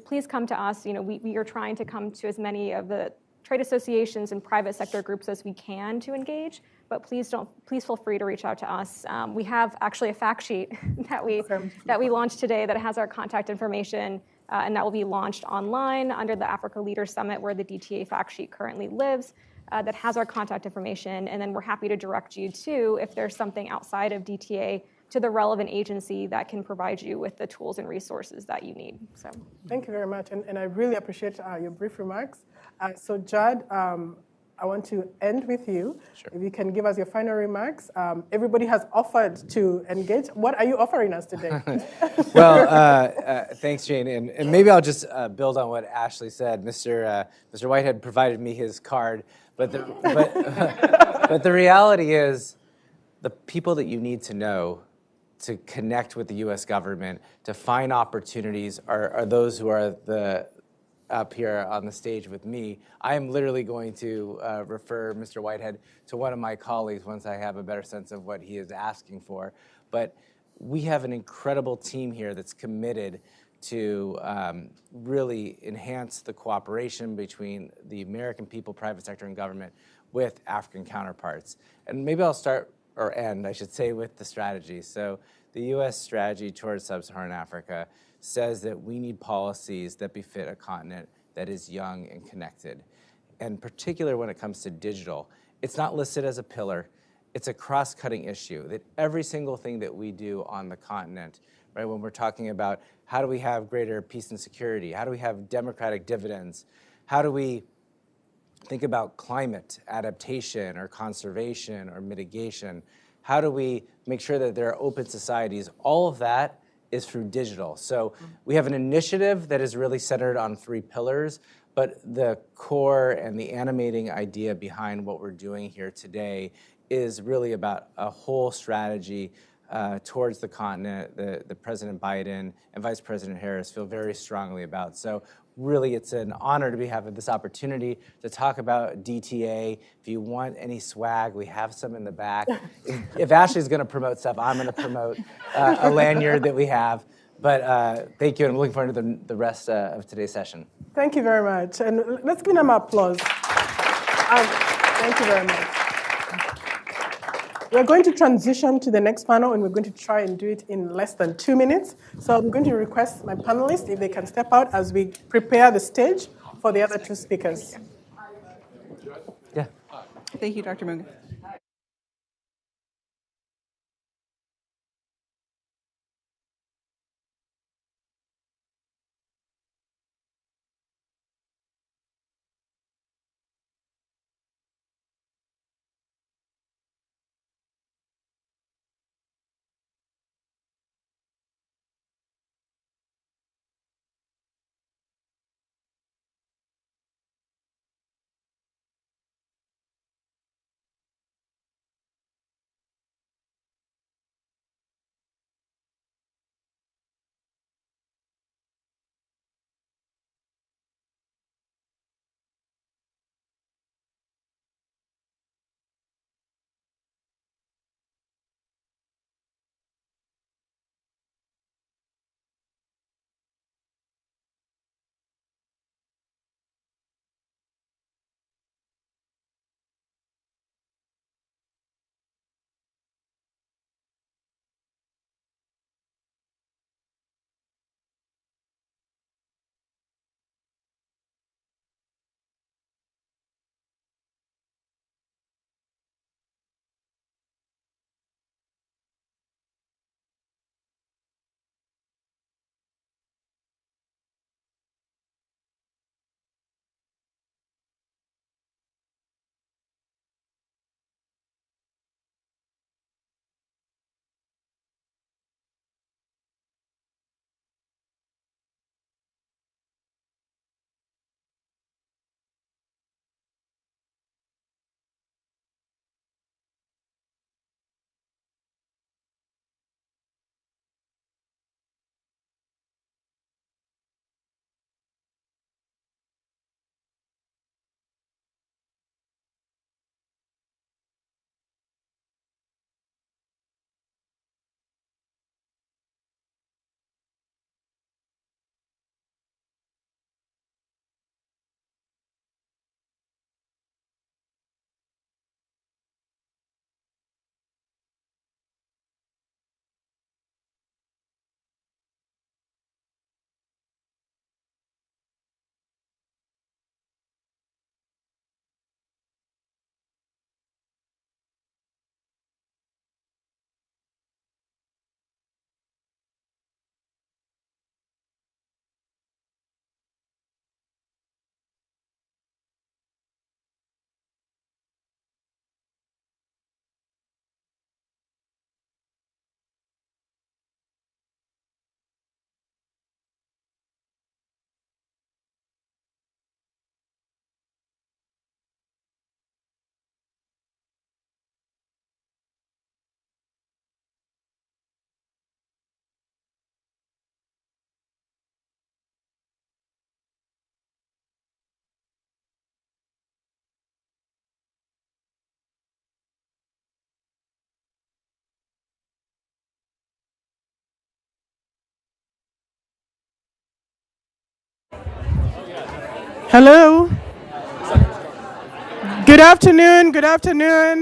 please come to us. We are trying to come to as many of the trade associations and private sector groups as we can to engage, but please feel free to reach out to us. We have actually a fact sheet that we launched today that has our contact information, and that will be launched online under the Africa Leaders Summit, where the DTA fact sheet currently lives, that has our contact information, and then we're happy to direct you to, if there's something outside of DTA, to the relevant agency that can provide you with the tools and resources that you need. So, thank you very much, and I really appreciate your brief remarks. So Judd, I want to end with you. Sure. If you can give us your final remarks. Everybody has offered to engage. What are you offering us today? Well, thanks, Jane. And maybe I'll just build on what Ashley said. Mr. Whitehead provided me his card, but the reality is the people that you need to know to connect with the U.S. government, to find opportunities, are those who are up here on the stage with me. I am literally going to refer Mr. Whitehead to one of my colleagues once I have a better sense of what he is asking for. But we have an incredible team here that's committed to really enhance the cooperation between the American people, private sector, and government with African counterparts. And maybe I'll start, or end, I should say, with the strategy. So the U.S. strategy towards sub-Saharan Africa says that we need policies that befit a continent that is young and connected. And particularly when it comes to digital, it's not listed as a pillar. It's a cross-cutting issue, that every single thing that we do on the continent, right, when we're talking about how do we have greater peace and security, how do we have democratic dividends, how do we think about climate adaptation or conservation or mitigation, how do we make sure that there are open societies, all of that is through digital. So we have an initiative that is really centered on three pillars, but the core and the animating idea behind what we're doing here today is really about a whole strategy towards the continent that President Biden and Vice President Harris feel very strongly about. So really, it's an honor to be having this opportunity to talk about DTA. If you want any swag, we have some in the back. If Ashley's going to promote stuff, I'm going to promote a lanyard that we have. But thank you, and I'm looking forward to the rest of today's session. Thank you very much. And let's give them applause. Thank you very much. We're going to transition to the next panel, and we're going to try and do it in less than 2 minutes. So I'm going to request my panelists if they can step out as we prepare the stage for the other two speakers. Yeah. Thank you, Dr. Munga. Hello. Good afternoon. Good afternoon.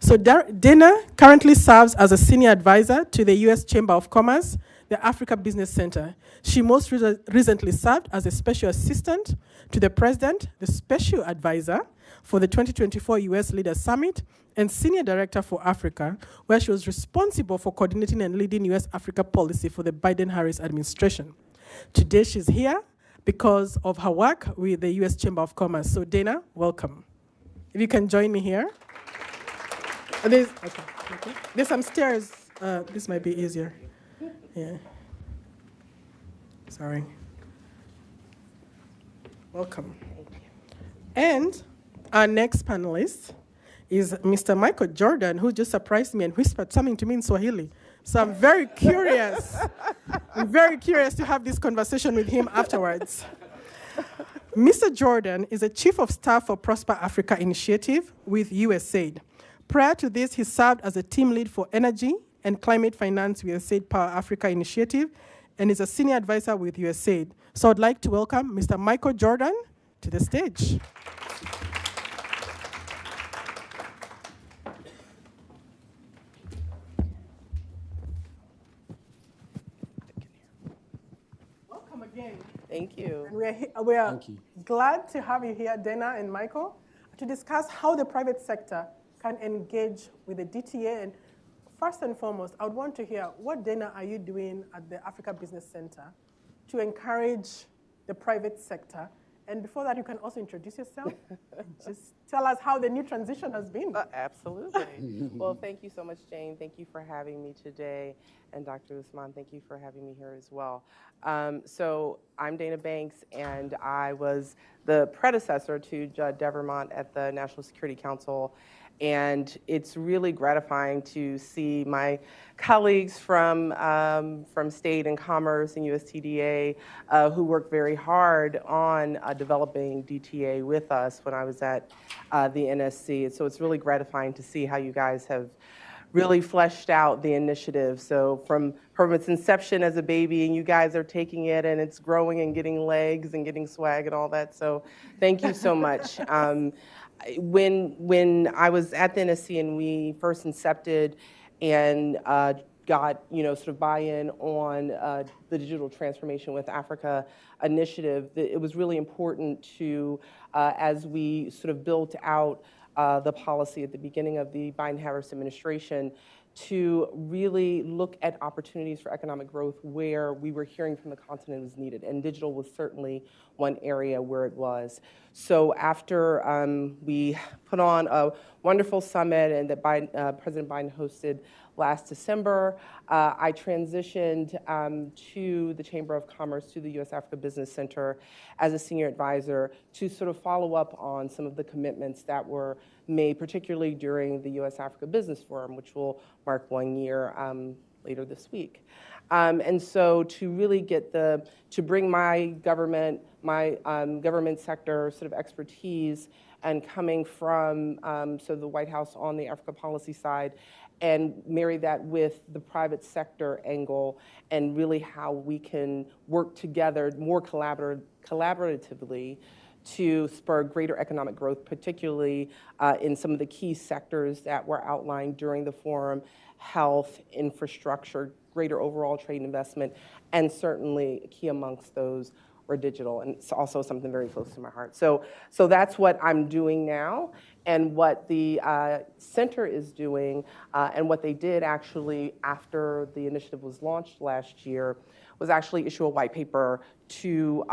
So Dana currently serves as a senior advisor to the U.S. Chamber of Commerce, the Africa Business Center. She most recently served as a special assistant to the president, the special advisor for the 2024 U.S. Leaders Summit, and senior director for Africa, where she was responsible for coordinating and leading U.S. Africa policy for the Biden-Harris administration. Today she's here because of her work with the U.S. Chamber of Commerce. So Dana, welcome. If you can join me here. Okay. There's some stairs. This might be easier. Yeah. Sorry. Welcome. And our next panelist is Mr. Michael Jordan, who just surprised me and whispered something to me in Swahili. So I'm very curious. I'm very curious to have this conversation with him afterwards. Mr. Jordan is a chief of staff for Prosper Africa Initiative with USAID. Prior to this, he served as a team lead for energy and climate finance with USAID Power Africa Initiative and is a senior advisor with USAID. So I'd like to welcome Mr. Michael Jordan to the stage. Welcome again. Thank you. And we are glad to have you here, Dana and Michael, to discuss how the private sector can engage with the DTA. And first and foremost, I would want to hear, what, Dana, are you doing at the Africa Business Center to encourage the private sector? And before that, you can also introduce yourself and just tell us how the new transition has been. Absolutely. Well, thank you so much, Jane. Thank you for having me today. And Dr. Usman, thank you for having me here as well. So I'm Dana Banks, and I was the predecessor to Judd Devermont at the National Security Council. And it's really gratifying to see my colleagues from State and Commerce and USTDA who worked very hard on developing DTA with us when I was at the NSC. So it's really gratifying to see how you guys have really fleshed out the initiative. So from its inception as a baby, and you guys are taking it, and it's growing and getting legs and getting swag and all that. So thank you so much. When I was at the NSC and we first incepted and got sort of buy-in on the Digital Transformation with Africa initiative, it was really important to, as we sort of built out the policy at the beginning of the Biden-Harris administration, to really look at opportunities for economic growth where we were hearing from the continent was needed. And digital was certainly one area where it was. So after we put on a wonderful summit and that President Biden hosted last December, I transitioned to the Chamber of Commerce, to the U.S. Africa Business Center as a senior advisor to sort of follow up on some of the commitments that were made, particularly during the U.S. Africa Business Forum, which will mark 1 year later this week. And so to really to bring my government sector sort of expertise and coming from the White House on the Africa policy side, and marry that with the private sector angle and really how we can work together more collaboratively to spur greater economic growth, particularly in some of the key sectors that were outlined during the forum: health, infrastructure, greater overall trade investment, and certainly key amongst those were digital, and it's also something very close to my heart. So that's what I'm doing now, and what the center is doing, and what they did actually after the initiative was launched last year, was actually issue a white paper to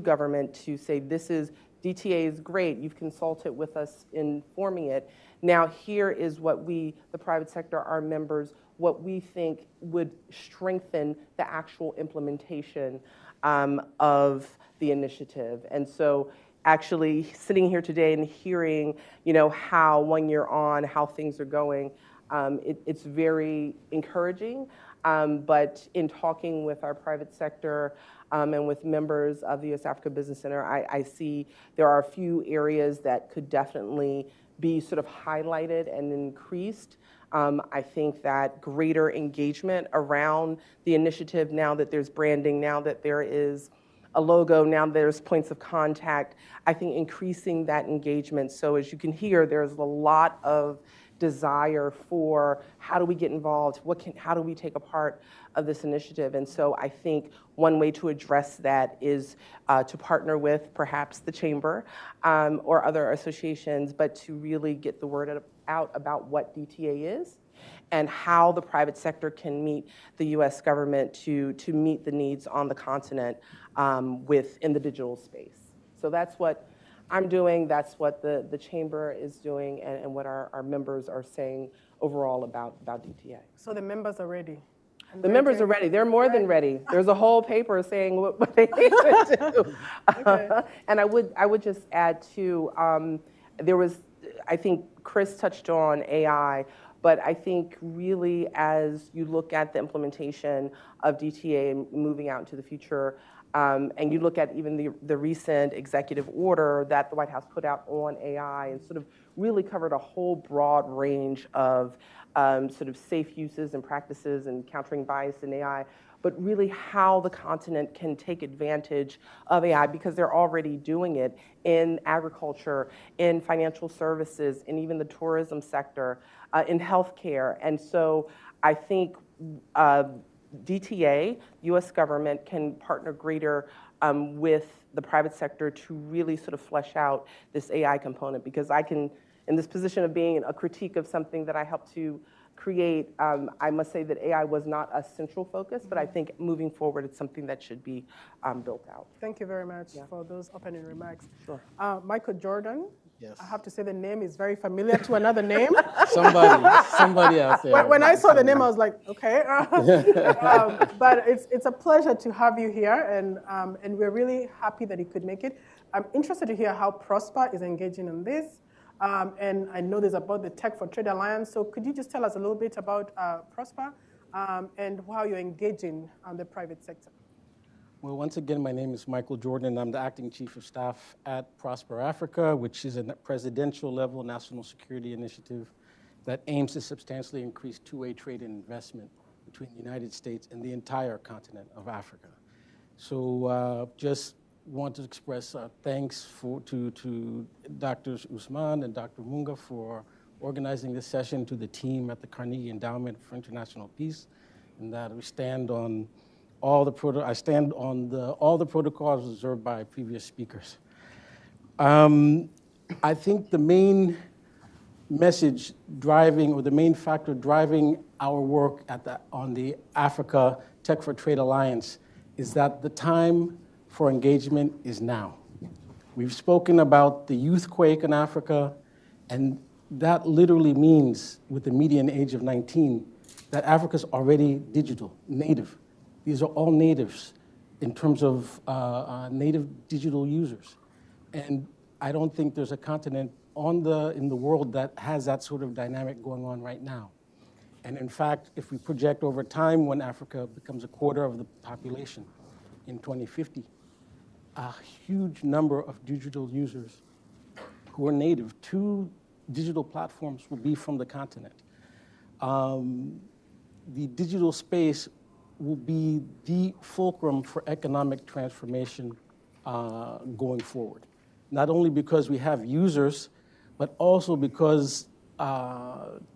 government to say, DTA is great, you've consulted with us in forming it. Now here is what we, the private sector, our members, what we think would strengthen the actual implementation of the initiative. And so actually sitting here today and hearing, how 1 year on, how things are going, it's very encouraging. But in talking with our private sector and with members of the U.S. Africa Business Center, I see there are a few areas that could definitely be sort of highlighted and increased. I think that greater engagement around the initiative, now that there's branding, now that there is a logo, now there's points of contact, I think increasing that engagement. So as you can hear, there's a lot of desire for how do we get involved, how do we take a part of this initiative. And so I think one way to address that is to partner with perhaps the chamber or other associations, but to really get the word out about what DTA is and how the private sector can meet the U.S. government to meet the needs on the continent in the digital space. So that's what I'm doing, that's what the chamber is doing, and what our members are saying overall about DTA. So the members are ready? The members are ready. They're more than ready. There's a whole paper saying what they need to do. Okay. And I would just add too, I think Chris touched on AI, but I think really as you look at the implementation of DTA and moving out into the future, and you look at even the recent executive order that the White House put out on AI and sort of really covered a whole broad range of sort of safe uses and practices and countering bias in AI, but really how the continent can take advantage of AI, because they're already doing it in agriculture, in financial services, in even the tourism sector, in healthcare. And so I think DTA, U.S. government, can partner greater with the private sector to really sort of flesh out this AI component, because I can, in this position of being a critique of something that I helped to create, I must say that AI was not a central focus, but I think moving forward, it's something that should be built out. Thank you very much for those opening remarks. Sure. Michael Jordan. Yes. I have to say the name is very familiar to another name. Somebody out there. When I saw the name, I was like, okay. But it's a pleasure to have you here, and we're really happy that you could make it. I'm interested to hear how Prosper is engaging in this. And I know there's about the Tech for Trade Alliance. So could you just tell us a little bit about Prosper and how you're engaging the private sector? Well, once again, my name is Michael Jordan. I'm the acting chief of staff at Prosper Africa, which is a presidential level national security initiative that aims to substantially increase two-way trade and investment between the United States and the entire continent of Africa. So just want to express thanks to Drs. Usman and Dr. Munga for organizing this session, to the team at the Carnegie Endowment for International Peace, and that we stand on all the protocols observed by previous speakers. I think the main message driving, or the main factor driving our work on the Africa Tech for Trade Alliance is that the time for engagement is now. We've spoken about the youth quake in Africa, and that literally means, with the median age of 19, that Africa's already digital, native. These are all natives in terms of native digital users. And I don't think there's a continent in the world that has that sort of dynamic going on right now. And in fact, if we project over time when Africa becomes a quarter of the population in 2050, a huge number of digital users who are native to digital platforms will be from the continent. The digital space will be the fulcrum for economic transformation going forward. Not only because we have users, but also because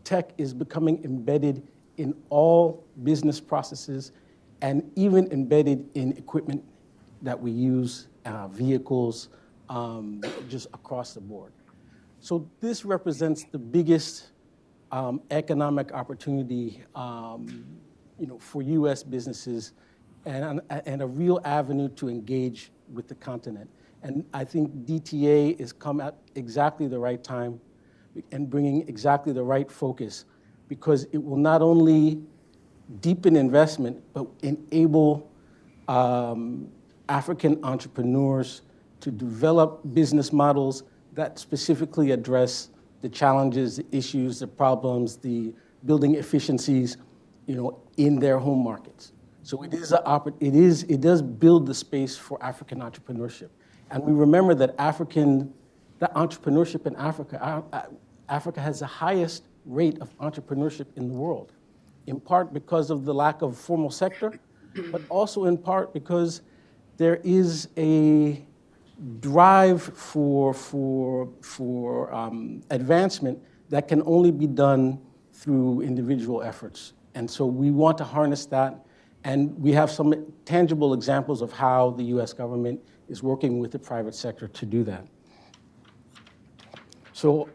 tech is becoming embedded in all business processes and even embedded in equipment that we use, vehicles, just across the board. So this represents the biggest economic opportunity for U.S. businesses and a real avenue to engage with the continent. And I think DTA is come at exactly the right time and bringing exactly the right focus, because it will not only deepen investment, but enable African entrepreneurs to develop business models that specifically address the challenges, the issues, the problems, the building efficiencies, in their home markets. So it does build the space for African entrepreneurship. And we remember that entrepreneurship in Africa, Africa has the highest rate of entrepreneurship in the world, in part because of the lack of formal sector, but also in part because there is a drive for advancement that can only be done through individual efforts. And so we want to harness that, and we have some tangible examples of how the U.S. government is working with the private sector to do that. So,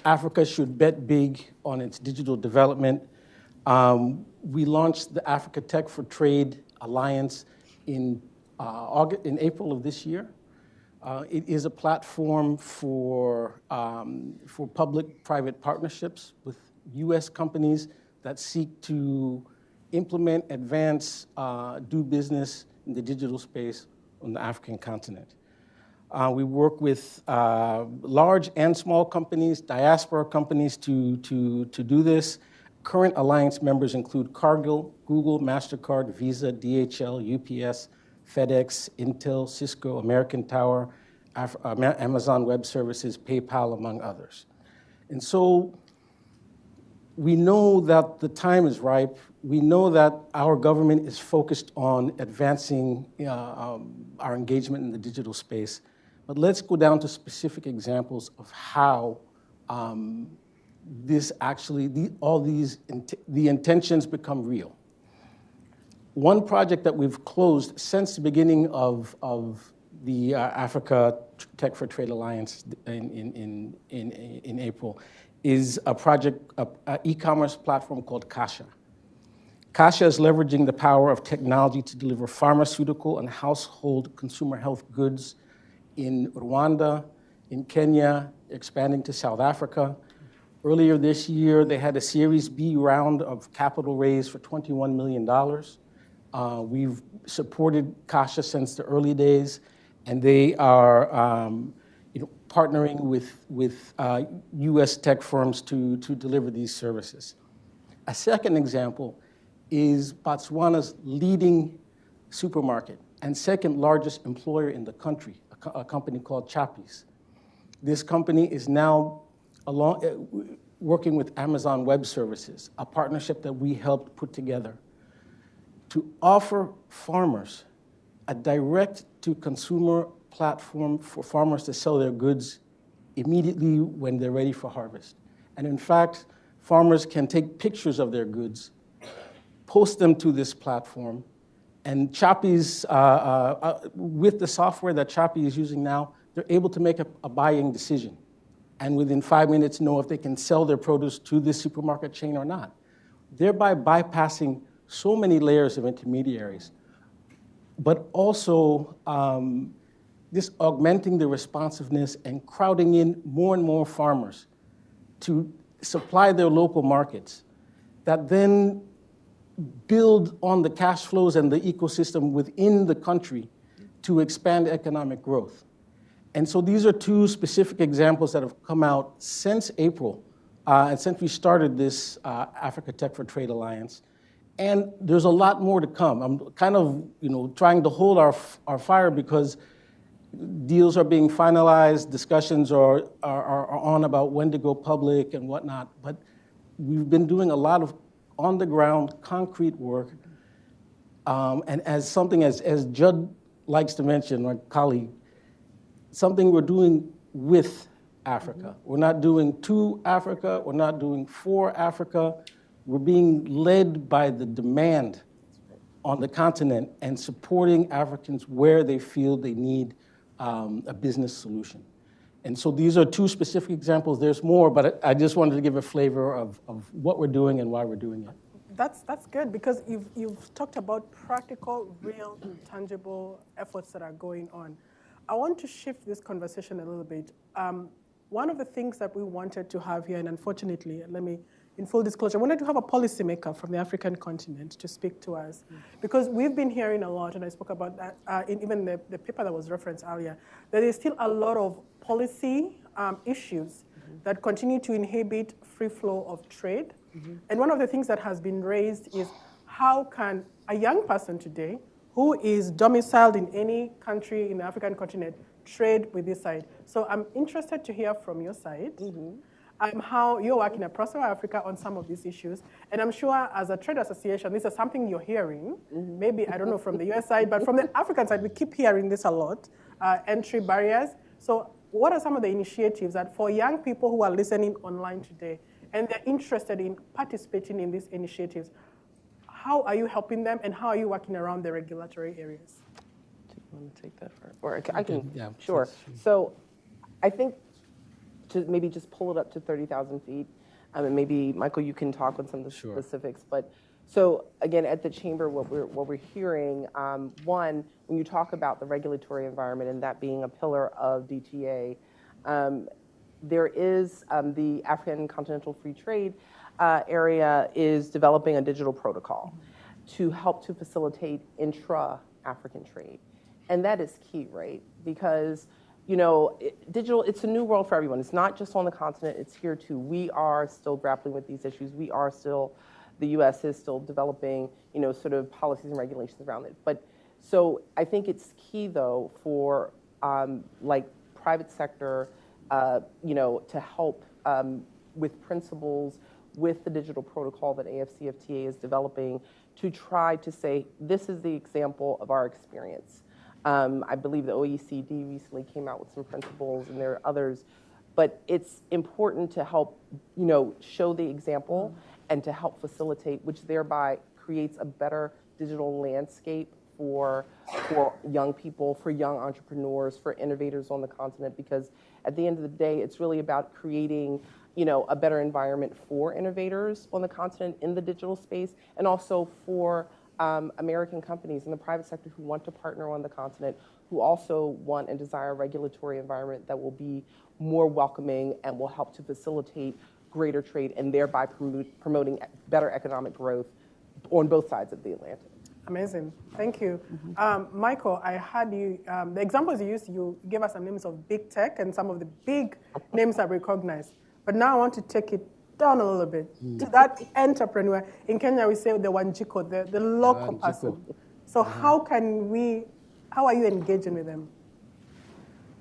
Africa should bet big on its digital development. We launched the Africa Tech for Trade Alliance in April of this year. It is a platform for public-private partnerships with U.S. companies that seek to implement, advance, do business in the digital space on the African continent. We work with large and small companies, diaspora companies to do this. Current alliance members include Cargill, Google, MasterCard, Visa, DHL, UPS, FedEx, Intel, Cisco, American Tower, Amazon Web Services, PayPal, among others. And so we know that the time is ripe. We know that our government is focused on advancing our engagement in the digital space. But let's go down to specific examples of how the intentions become real. One project that we've closed since the beginning of the Africa Tech for Trade Alliance in April is a project, an e-commerce platform called Kasha. Kasha is leveraging the power of technology to deliver pharmaceutical and household consumer health goods in Rwanda, in Kenya, expanding to South Africa. Earlier this year, they had a Series B round of capital raise for $21 million. We've supported Kasha since the early days, and they are partnering with U.S. tech firms to deliver these services. A second example is Botswana's leading supermarket and second largest employer in the country, a company called Chappies. This company is now working with Amazon Web Services, a partnership that we helped put together to offer farmers a direct-to-consumer platform for farmers to sell their goods immediately when they're ready for harvest. And in fact, farmers can take pictures of their goods, post them to this platform, and Chappies, with the software that Chappie is using now, they're able to make a buying decision, and within 5 minutes know if they can sell their produce to this supermarket chain or not, thereby bypassing so many layers of intermediaries, but also this augmenting the responsiveness and crowding in more and more farmers to supply their local markets that then build on the cash flows and the ecosystem within the country to expand economic growth. And so these are two specific examples that have come out since April And since we started this Africa Tech for Trade Alliance, and there's a lot more to come. I'm kind of, trying to hold our fire because deals are being finalized, discussions are on about when to go public and whatnot. But we've been doing a lot of on-the-ground, concrete work. And as Judd likes to mention, my colleague, something we're doing with Africa. We're not doing to Africa, we're not doing for Africa. We're being led by the demand on the continent and supporting Africans where they feel they need a business solution. And so these are two specific examples. There's more, but I just wanted to give a flavor of what we're doing and why we're doing it. That's good, because you've talked about practical, real, tangible efforts that are going on. I want to shift this conversation a little bit. One of the things that we wanted to have here, and unfortunately, in full disclosure, I wanted to have a policymaker from the African continent to speak to us, because we've been hearing a lot, and I spoke about that in even the paper that was referenced earlier, that there's still a lot of policy issues that continue to inhibit free flow of trade. And one of the things that has been raised is, how can a young person today who is domiciled in any country in the African continent trade with this side? So I'm interested to hear from your side how you're working at Prosper Africa on some of these issues. And I'm sure as a trade association, this is something you're hearing, maybe, I don't know, from the US side, but from the African side, we keep hearing this a lot, entry barriers. So what are some of the initiatives that for young people who are listening online today and they're interested in participating in these initiatives, how are you helping them and how are you working around the regulatory areas? Do you want to take that first? Or I can, yeah, sure. So I think to maybe just pull it up to 30,000 feet, and maybe, Michael, you can talk on some of the specifics. But so again, at the Chamber, what we're hearing, one, when you talk about the regulatory environment and that being a pillar of DTA, there is the African Continental Free Trade area is developing a digital protocol to help to facilitate intra-African trade. And that is key, right? Because digital, it's a new world for everyone. It's not just on the continent, it's here too. We are still grappling with these issues. The US is still developing, sort of policies and regulations around it. But so I think it's key though for like private sector, to help with principles, with the digital protocol that AFCFTA is developing to try to say, this is the example of our experience. I believe the OECD recently came out with some principles, and there are others. But it's important to help, show the example and to help facilitate, which thereby creates a better digital landscape for young people, for young entrepreneurs, for innovators on the continent. Because at the end of the day, it's really about creating, a better environment for innovators on the continent in the digital space, and also for American companies in the private sector who want to partner on the continent, who also want and desire a regulatory environment that will be more welcoming and will help to facilitate greater trade and thereby promoting better economic growth on both sides of the Atlantic. Amazing, thank you. Michael, I had you, the examples you used, you gave us some names of big tech and some of the big names are recognized. But now I want to take it down a little bit to that entrepreneur. In Kenya, we say the Wanjiko, the local person. So how are you engaging with them?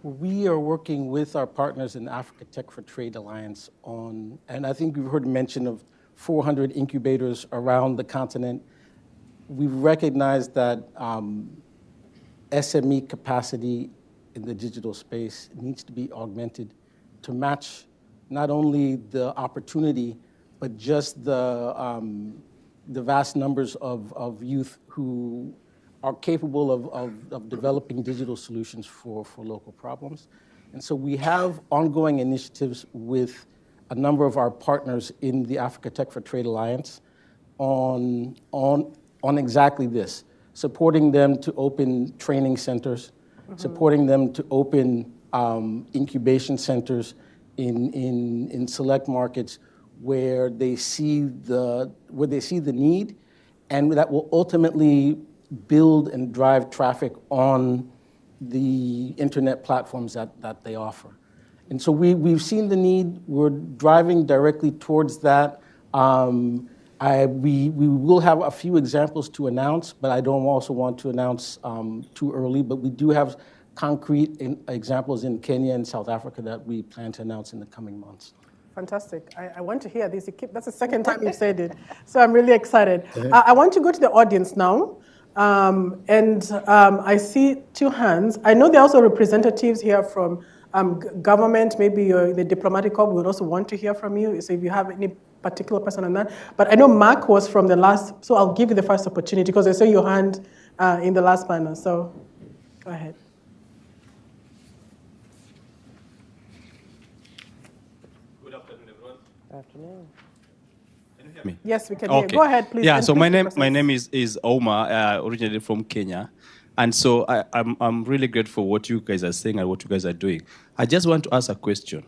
We are working with our partners in the Africa Tech for Trade Alliance on, and I think we've heard mention of 400 incubators around the continent. We've recognized that SME capacity in the digital space needs to be augmented to match not only the opportunity, but just the vast numbers of youth who are capable of developing digital solutions for local problems. And so we have ongoing initiatives with a number of our partners in the Africa Tech for Trade Alliance on exactly this, supporting them to open training centers, supporting them to open incubation centers in select markets where they see the need, and that will ultimately build and drive traffic on the internet platforms that they offer. And so we've seen the need. We're driving directly towards that. We will have a few examples to announce, but I don't also want to announce too early. But we do have concrete examples in Kenya and South Africa that we plan to announce in the coming months. Fantastic. I want to hear this. That's the second time you've said it. So I'm really excited. I want to go to the audience now. I see two hands. I know there are also representatives here from government, maybe the diplomatic corps would also want to hear from you. So if you have any particular person on that. But I know Mark was from the last, so I'll give you the first opportunity because I saw your hand in the last panel. So go ahead. Good afternoon, everyone. Afternoon. Can you hear me? Yes, we can hear you. Okay. Go ahead, please. Yeah, And so please my name is Omar, originally from Kenya. And so I'm really grateful for what you guys are saying and what you guys are doing. I just want to ask a question.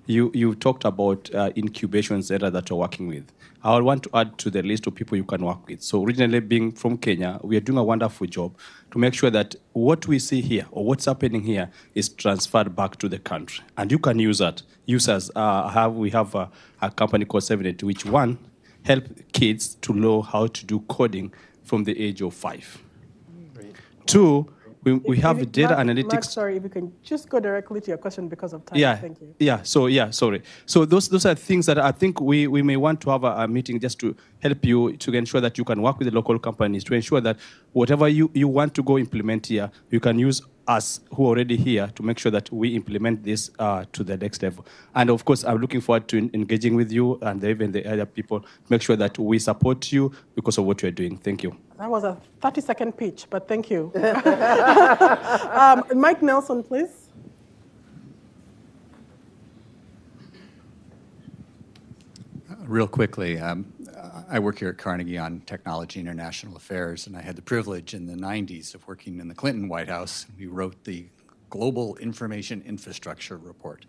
You talked about incubation center that you're working with. I want to add to the list of people you can work with. So originally being from Kenya, we are doing a wonderful job to make sure that what we see here or what's happening here is transferred back to the country. And you can use that. Users, we have a company called 780, which one, help kids to know how to do coding from the age of 5. Two, we have data analytics. Mark, sorry, if you can just go directly to your question because of time. Yeah, Thank you. Sorry. So those are things that I think we may want to have a meeting just to help you to ensure that you can work with the local companies to ensure that whatever you want to go implement here, you can use us who are already here to make sure that we implement this to the next level. And of course, I'm looking forward to engaging with you and even the other people to make sure that we support you because of what you're doing. Thank you. That was a 30-second pitch, but thank you. Mike Nelson, please. Real quickly, I work here at Carnegie on technology international affairs, and I had the privilege in the 90s of working in the Clinton White House. We wrote the Global Information Infrastructure Report.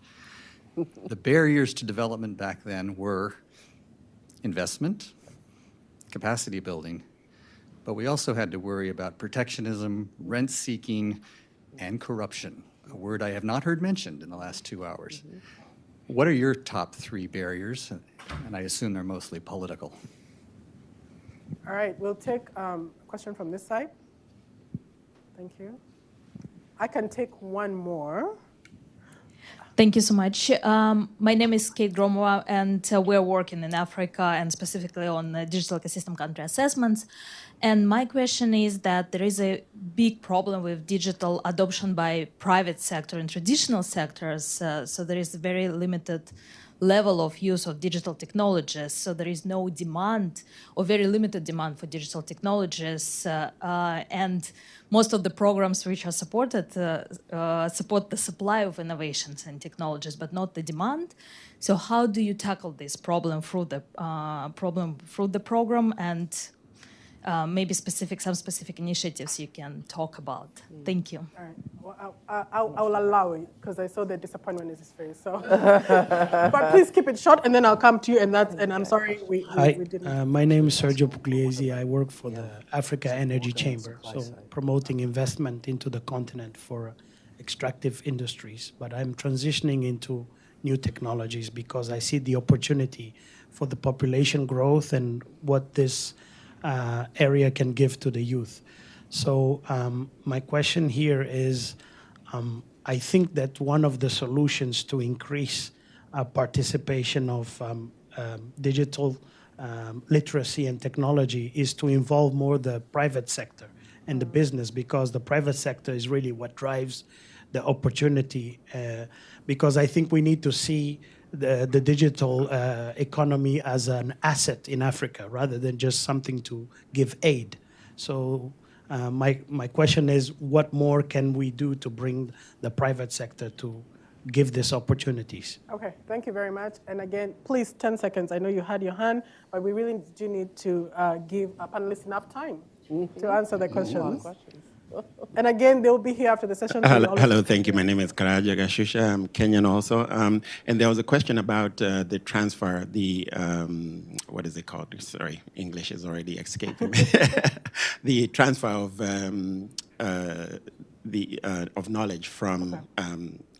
The barriers to development back then were investment, capacity building, but we also had to worry about protectionism, rent-seeking, and corruption, a word I have not heard mentioned in the last 2 hours. What are your top 3 barriers? And I assume they're mostly political. All right, we'll take a question from this side. Thank you. I can take one more. Thank you so much. My name is Kate Gromova, and we're working in Africa and specifically on digital ecosystem country assessments. And my question is that there is a big problem with digital adoption by private sector and traditional sectors. So there is a very limited level of use of digital technologies. So there is no demand or very limited demand for digital technologies. And most of the programs which are supported support the supply of innovations and technologies, but not the demand. So how do you tackle this problem through the program, and maybe some specific initiatives you can talk about? Thank you. All right. Well, I'll allow it because I saw the disappointment in his face. So, but please keep it short, and then I'll come to you. And I'm sorry we didn't. My name is Sergio Pugliese. I work for the Africa Energy Chamber, so promoting investment into the continent for extractive industries. But I'm transitioning into new technologies because I see the opportunity for the population growth and what this area can give to the youth. So my question here is, I think that one of the solutions to increase participation of digital literacy and technology is to involve more the private sector and the business, because the private sector is really what drives the opportunity, because I think we need to see the digital economy as an asset in Africa rather than just something to give aid. So my question is, what more can we do to bring the private sector to give these opportunities? Okay, thank you very much. And again, please, 10 seconds. I know you had your hand, but we really do need to give our panelists enough time to answer the questions. And again, they'll be here after the session. Hello, thank you. My name is Karaja Gashusha. I'm Kenyan also. And there was a question about the transfer, what is it called? Sorry, English is already escaping me. The transfer of knowledge from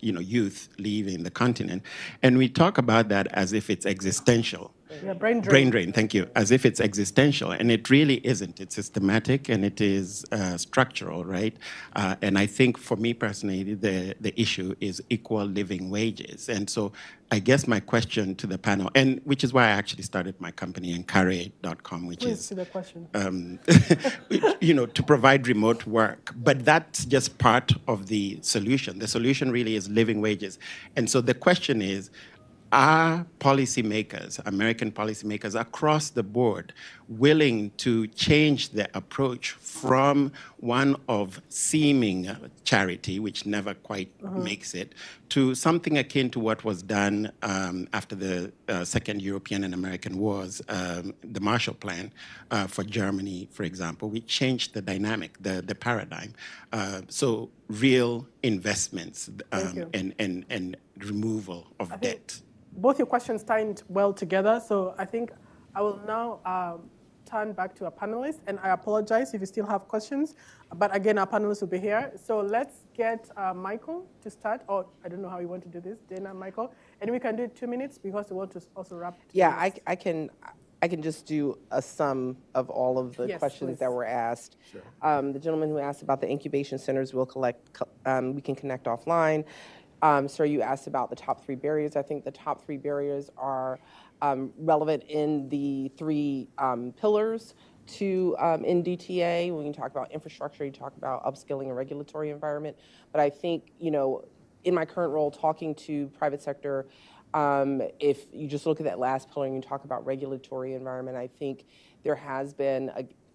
youth leaving the continent. And we talk about that as if it's existential. Yeah, brain drain. Brain drain, thank you. As if it's existential, and it really isn't. It's systematic and it is structural, right? And I think for me personally, the issue is equal living wages. And so I guess my question to the panel, and which is why I actually started my company, Encarate.com, which Please is to the question. To provide remote work. But that's just part of the solution. The solution really is living wages. And so the question is, are policymakers, American policymakers across the board, willing to change their approach from one of seeming charity, which never quite makes it, to something akin to what was done after the Second European and American Wars, the Marshall Plan for Germany, for example, which changed the dynamic, the paradigm. So real investments and removal of debt. Both your questions tied well together, so I think I will now turn back to our panelists, and I apologize if you still have questions, but again, our panelists will be here. So let's get Michael to start, or I don't know how you want to do this, Dana, Michael, and we can do 2 minutes because we want to also wrap. Yeah, I can just do a sum of all of the questions that were asked. Sure. The gentleman who asked about the incubation centers, we can connect offline. Sir, you asked about the top 3 barriers. I think the top 3 barriers are relevant in the 3 pillars in DTA. When you talk about infrastructure, you talk about upskilling and regulatory environment. But I think, in my current role, talking to private sector, if you just look at that last pillar and you talk about regulatory environment, I think there has been,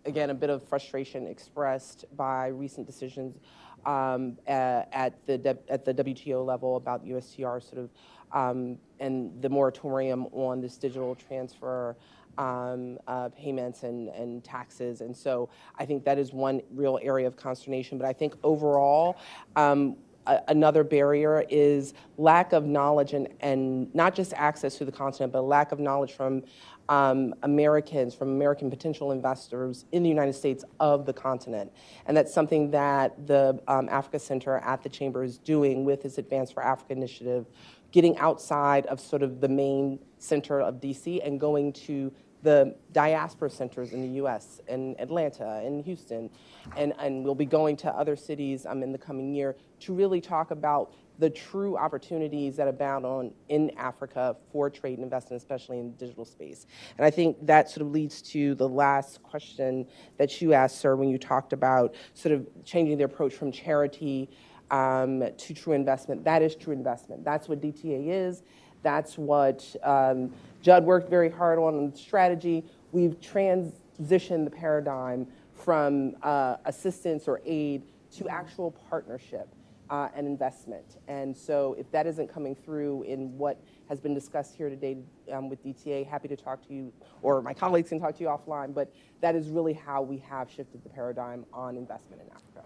again, a bit of frustration expressed by recent decisions at the WTO level about USTR and the moratorium on this digital transfer payments and taxes. And so I think that is one real area of consternation. But I think overall, another barrier is lack of knowledge and not just access to the continent, but lack of knowledge from Americans, from American potential investors in the United States of the continent. And that's something that the Africa Center at the Chamber is doing with its Advance for Africa initiative, getting outside of sort of the main center of DC and going to the diaspora centers in the U.S., in Atlanta, in Houston, and we'll be going to other cities in the coming year to really talk about the true opportunities that abound in Africa for trade and investment, especially in the digital space. And I think that sort of leads to the last question that you asked, sir, when you talked about sort of changing the approach from charity to true investment. That is true investment. That's what DTA is. That's what Judd worked very hard on the strategy. We've transitioned the paradigm from assistance or aid to actual partnership and investment. And so if that isn't coming through in what has been discussed here today with DTA, happy to talk to you, or my colleagues can talk to you offline, but that is really how we have shifted the paradigm on investment in Africa.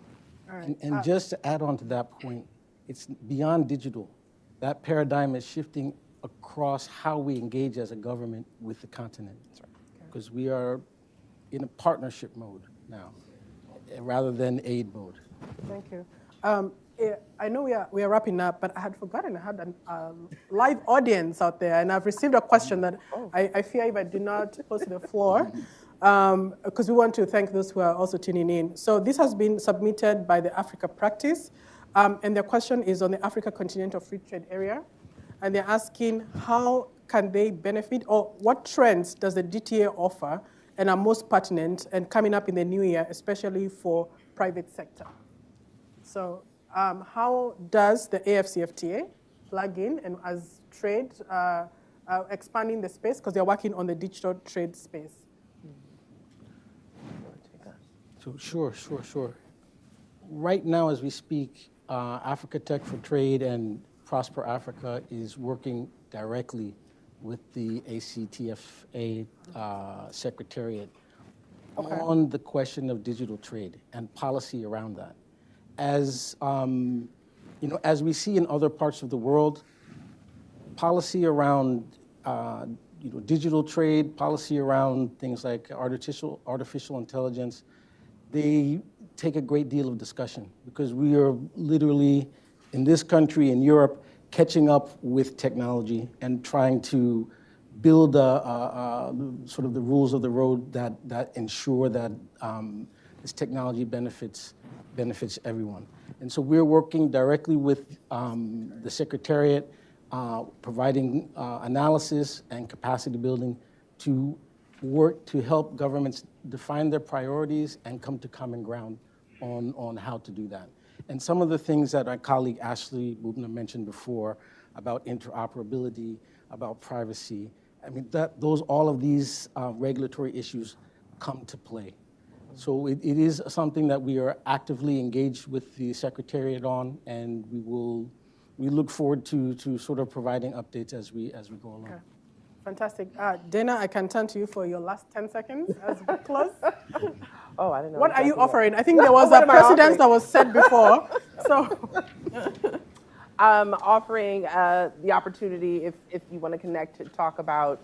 All right. And just to add on to that point, it's beyond digital. That paradigm is shifting across how we engage as a government with the continent. Because we are in a partnership mode now, rather than aid mode. Thank you. I know we are wrapping up, but I had forgotten I had a live audience out there, and I've received a question that I fear if I do not post to the floor, because we want to thank those who are also tuning in. So this has been submitted by the Africa Practice, and the question is on the Africa Continental Free Trade Area, and they're asking how can they benefit, or what trends does the DTA offer and are most pertinent and coming up in the new year, especially for private sector. So how does the AFCFTA plug in and as trade expanding the space, because they're working on the digital trade space? So sure. Right now, as we speak, Africa Tech for Trade and Prosper Africa is working directly with the ACTFA Secretariat on the question of digital trade and policy around that. As as we see in other parts of the world, policy around digital trade, policy around things like artificial intelligence, they take a great deal of discussion because we are literally in this country, in Europe, catching up with technology and trying to build sort of the rules of the road that ensure that this technology benefits everyone. And so we're working directly with the Secretariat, providing analysis and capacity building to work to help governments define their priorities and come to common ground on how to do that. And some of the things that our colleague Ashley Bubna mentioned before about interoperability, about privacy, I mean, all of these regulatory issues come to play. So it is something that we are actively engaged with the Secretariat on, and we look forward to sort of providing updates as we go along. Okay. Fantastic. Dana, I can turn to you for your last 10 seconds as we close. Oh, I didn't know. What are you offering? I think there was a precedent that was set before. So, offering the opportunity, if you want to connect, to talk about,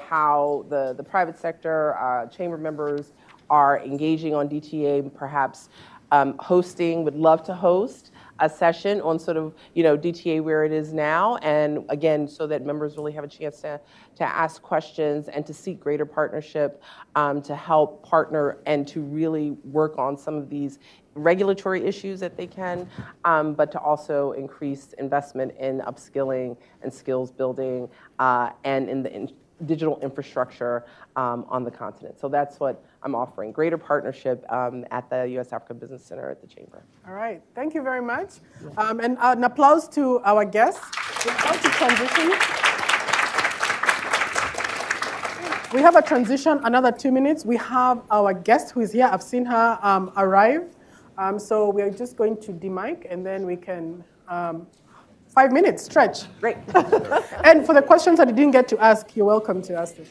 how the private sector chamber members are engaging on DTA, perhaps would love to host a session on sort of, DTA where it is now, and again, so that members really have a chance to ask questions and to seek greater partnership, to help partner and to really work on some of these regulatory issues that they can, but to also increase investment in upskilling and skills building, and in the digital infrastructure on the continent. So that's what I'm offering, greater partnership at the U.S. Africa Business Center at the Chamber. All right, thank you very much. And an applause to our guests. We're about to transition. We have a transition, another 2 minutes. We have our guest who is here. I've seen her arrive. So we're just going to demic, and then we can 5 minutes stretch. Great. And for the questions that you didn't get to ask, you're welcome to ask them.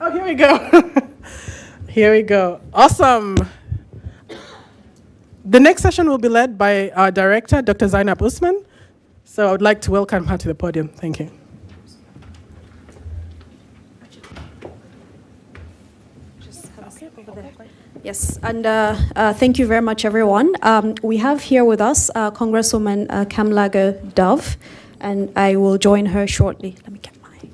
Oh, here we go. Here we go. Awesome. The next session will be led by our director, Dr. Zainab Usman. So I would like to welcome her to the podium. Thank you. Yes, and thank you very much, everyone. We have here with us Congresswoman Kamlaga Dove, and I will join her shortly. Let me get mine.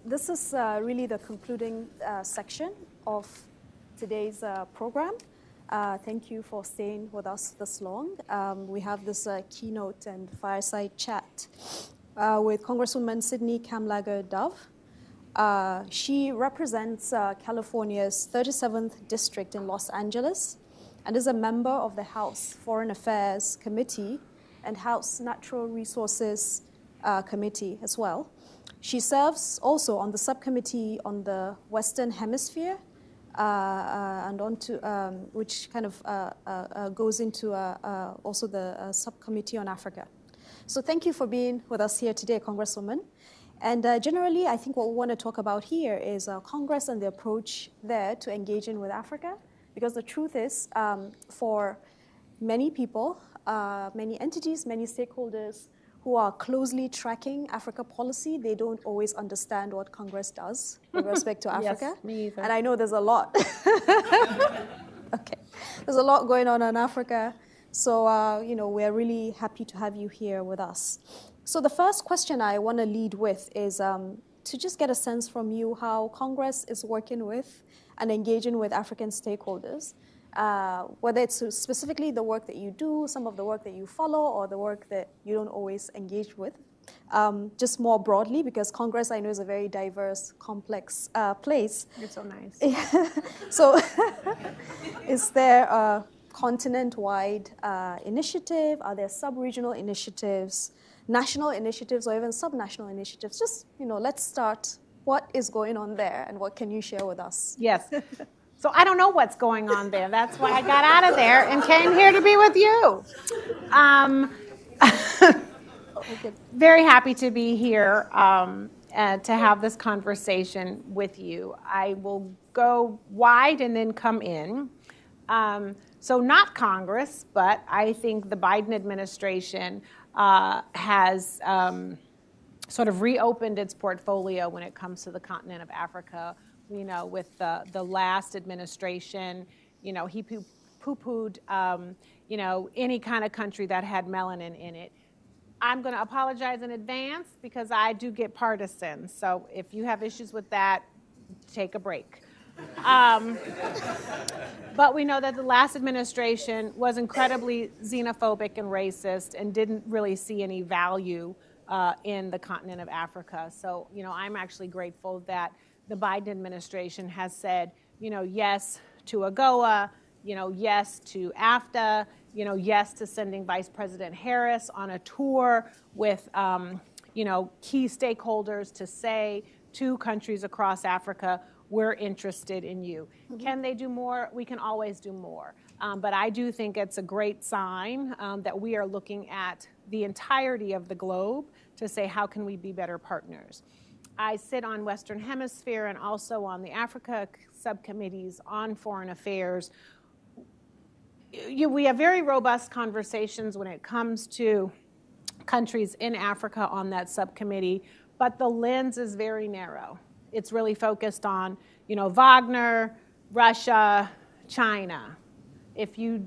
This is really the concluding section of today's program. Thank you for staying with us this long. We have this keynote and fireside chat with Congresswoman Sydney Kamlaga Dove. She represents California's 37th district in Los Angeles and is a member of the House Foreign Affairs Committee and House Natural Resources Committee as well. She serves also on the subcommittee on the Western Hemisphere, and onto which kind of goes into also the subcommittee on Africa. So thank you for being with us here today, Congresswoman. And generally, I think what we want to talk about here is Congress and the approach there to engaging with Africa, because the truth is, for many people, many entities, many stakeholders who are closely tracking Africa policy, they don't always understand what Congress does with respect to Africa. Yes, me either. And I know there's a lot. Okay, there's a lot going on in Africa. So, you know, we're really happy to have you here with us. So the first question I want to lead with is to just get a sense from you how Congress is working with and engaging with African stakeholders. Whether it's specifically the work that you do, some of the work that you follow, or the work that you don't always engage with. Just more broadly, because Congress, I know, is a very diverse, complex place. You're so nice. So is there a continent-wide initiative? Are there sub-regional initiatives, national initiatives, or even sub-national initiatives? Just, you know, let's start. What is going on there, and what can you share with us? Yes. So I don't know what's going on there. That's why I got out of there and came here to be with you. Very happy to be here to have this conversation with you. I will go wide and then come in. So not Congress, but I think the Biden administration has sort of reopened its portfolio when it comes to the continent of Africa. You know, with the last administration, you know, he poo-pooed, you know, any kind of country that had melanin in it. I'm going to apologize in advance because I do get partisan. So if you have issues with that, take a break. But we know that the last administration was incredibly xenophobic and racist and didn't really see any value in the continent of Africa. So, you know, I'm actually grateful that the Biden administration has said, you know, yes to AGOA, you know, yes to AFTA, you know, yes to sending Vice President Harris on a tour with, you know, key stakeholders to say to countries across Africa, we're interested in you. Mm-hmm. Can they do more? We can always do more. But I do think it's a great sign that we are looking at the entirety of the globe to say, how can we be better partners? I sit on Western Hemisphere and also on the Africa subcommittees on foreign affairs. We have very robust conversations when it comes to countries in Africa on that subcommittee, but the lens is very narrow. It's really focused on, you know, Wagner, Russia, China. If you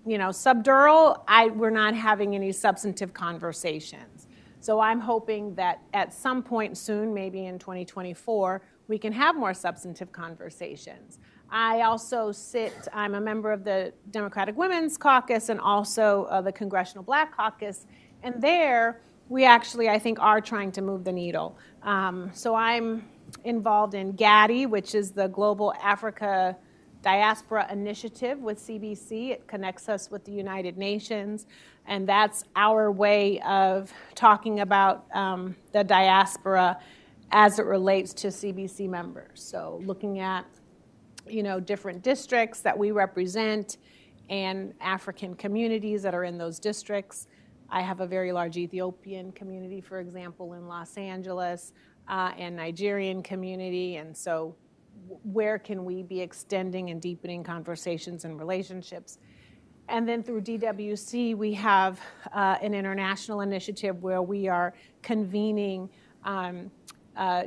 know, subdural, we're not having any substantive conversations. So I'm hoping that at some point soon, maybe in 2024, we can have more substantive conversations. I also I'm a member of the Democratic Women's Caucus and also the Congressional Black Caucus. And there, we actually, I think, are trying to move the needle. So I'm involved in GADI, which is the Global Africa Diaspora Initiative with CBC. It connects us with the United Nations. And that's our way of talking about the diaspora as it relates to CBC members. So looking at, different districts that we represent and African communities that are in those districts. I have a very large Ethiopian community, for example, in Los Angeles, and Nigerian community. And so where can we be extending and deepening conversations and relationships? And then through DWC, we have an international initiative where we are convening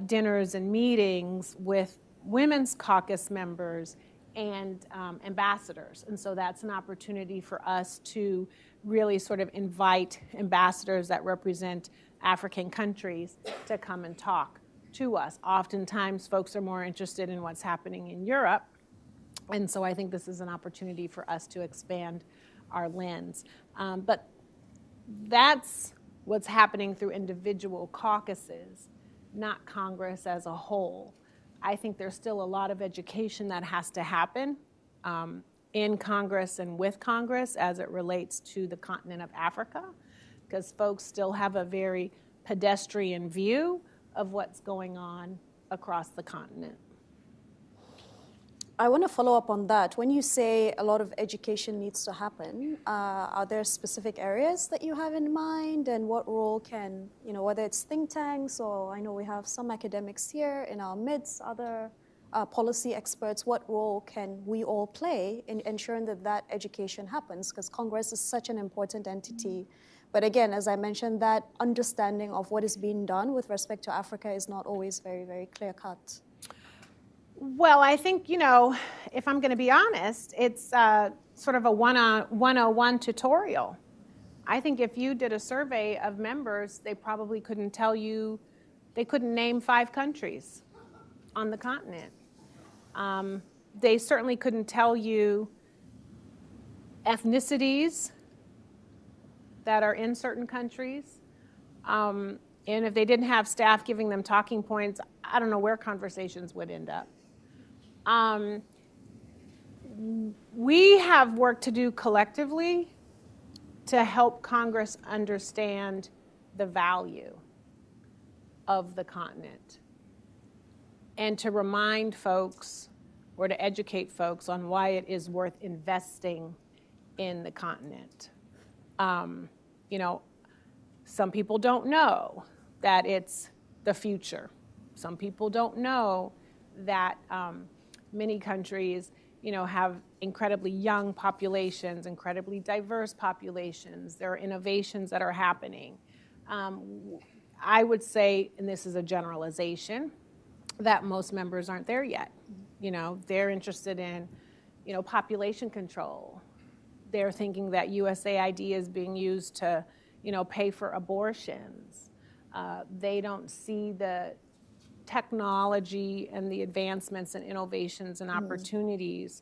dinners and meetings with Women's Caucus members and ambassadors. And so that's an opportunity for us to really sort of invite ambassadors that represent African countries to come and talk to us. Oftentimes, folks are more interested in what's happening in Europe. And so I think this is an opportunity for us to expand our lens. But that's what's happening through individual caucuses, not Congress as a whole. I think there's still a lot of education that has to happen in Congress and with Congress as it relates to the continent of Africa, because folks still have a very pedestrian view of what's going on across the continent. I want to follow up on that. When you say a lot of education needs to happen, are there specific areas that you have in mind, and what role can, whether it's think tanks, or I know we have some academics here in our midst, other policy experts, what role can we all play in ensuring that that education happens? Because Congress is such an important entity. But again, as I mentioned, that understanding of what is being done with respect to Africa is not always very, very clear-cut. Well, I think, if I'm going to be honest, it's sort of a 101 tutorial. I think if you did a survey of members, they probably couldn't tell you, they couldn't name 5 countries on the continent. They certainly couldn't tell you ethnicities that are in certain countries. And if they didn't have staff giving them talking points, I don't know where conversations would end up. We have work to do collectively to help Congress understand the value of the continent and to remind folks or to educate folks on why it is worth investing in the continent. Some people don't know that it's the future. Some people don't know that many countries, have incredibly young populations, incredibly diverse populations. There are innovations that are happening. I would say, and this is a generalization, that most members aren't there yet. They're interested in, population control. They're thinking that USAID is being used to, pay for abortions. They don't see the technology and the advancements and innovations and opportunities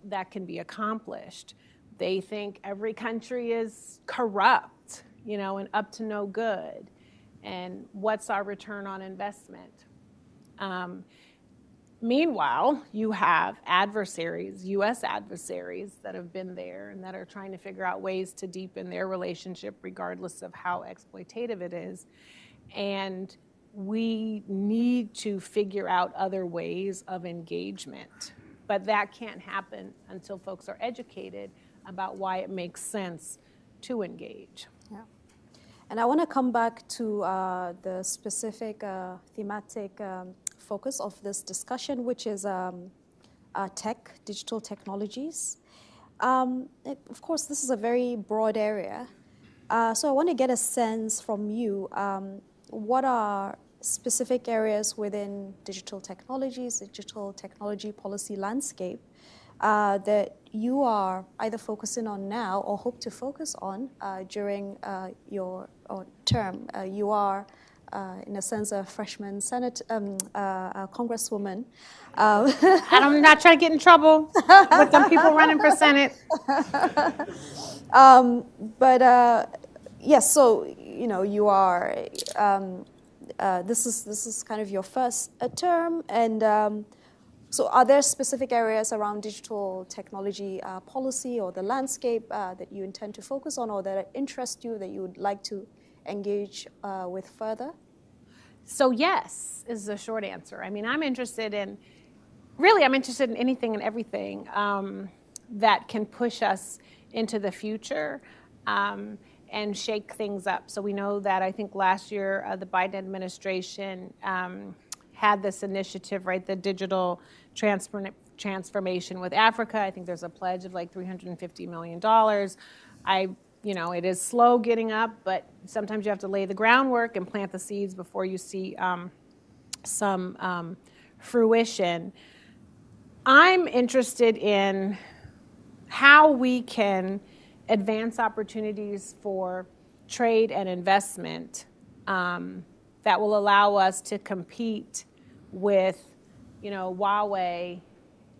that can be accomplished. They think every country is corrupt, and up to no good. And what's our return on investment? Meanwhile, you have adversaries, U.S. adversaries that have been there and that are trying to figure out ways to deepen their relationship regardless of how exploitative it is. And we need to figure out other ways of engagement. But that can't happen until folks are educated about why it makes sense to engage. Yeah. And I want to come back to the specific thematic focus of this discussion, which is tech, digital technologies. Of course, this is a very broad area. So I want to get a sense from you, what are specific areas within digital technologies, digital technology policy landscape that you are either focusing on now or hope to focus on during your term. You are, in a sense, a freshman congresswoman. I'm not trying to get in trouble with them people running for Senate. Yes, so you are. This is kind of your first term, and So are there specific areas around digital technology policy or the landscape that you intend to focus on or that interest you that you would like to engage with further? So yes, is the short answer. I mean, I'm interested in anything and everything that can push us into the future and shake things up. So we know that I think last year the Biden administration had this initiative, right, the digital transformation with Africa. I think there's a pledge of like $350 million. It is slow getting up, but sometimes you have to lay the groundwork and plant the seeds before you see some fruition. I'm interested in how we can advance opportunities for trade and investment that will allow us to compete with, Huawei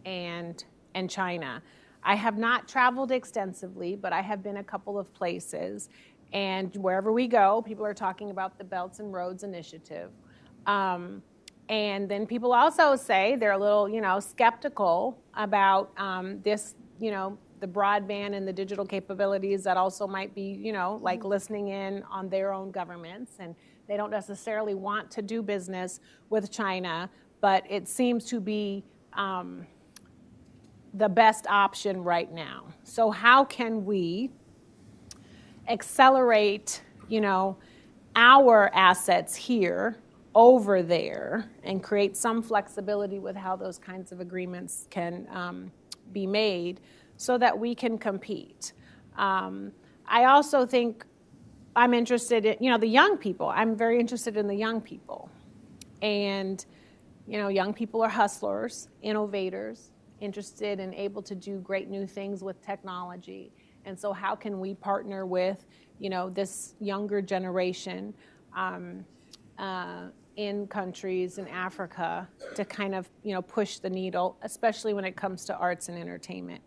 and China. I have not traveled extensively, but I have been a couple of places. And wherever we go, people are talking about the Belts and Roads Initiative. And then people also say they're a little, skeptical about this, the broadband and the digital capabilities that also might be, like listening in on their own governments. And they don't necessarily want to do business with China, but it seems to be the best option right now. So how can we accelerate, our assets here over there and create some flexibility with how those kinds of agreements can be made so that we can compete? I also think I'm interested in, the young people. I'm very interested in the young people. And, young people are hustlers, innovators, interested and able to do great new things with technology. And so how can we partner with, this younger generation in countries in Africa to kind of, push the needle, especially when it comes to arts and entertainment.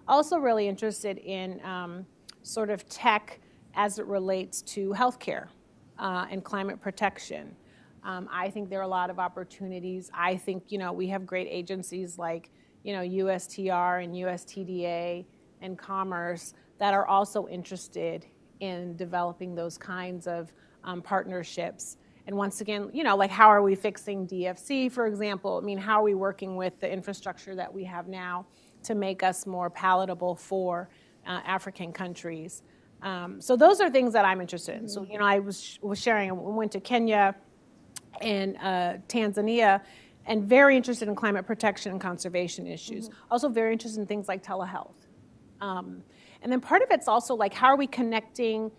Also really interested in sort of tech as it relates to healthcare and climate protection. I think there are a lot of opportunities. I think, we have great agencies like, USTR and USTDA and Commerce that are also interested in developing those kinds of partnerships. And once again, like how are we fixing DFC, for example? I mean, how are we working with the infrastructure that we have now to make us more palatable for African countries? So those are things that I'm interested in. So, I was sharing, we went to Kenya and Tanzania, and very interested in climate protection and conservation issues. Also very interested in things like telehealth. And then part of it's also like, how are we connecting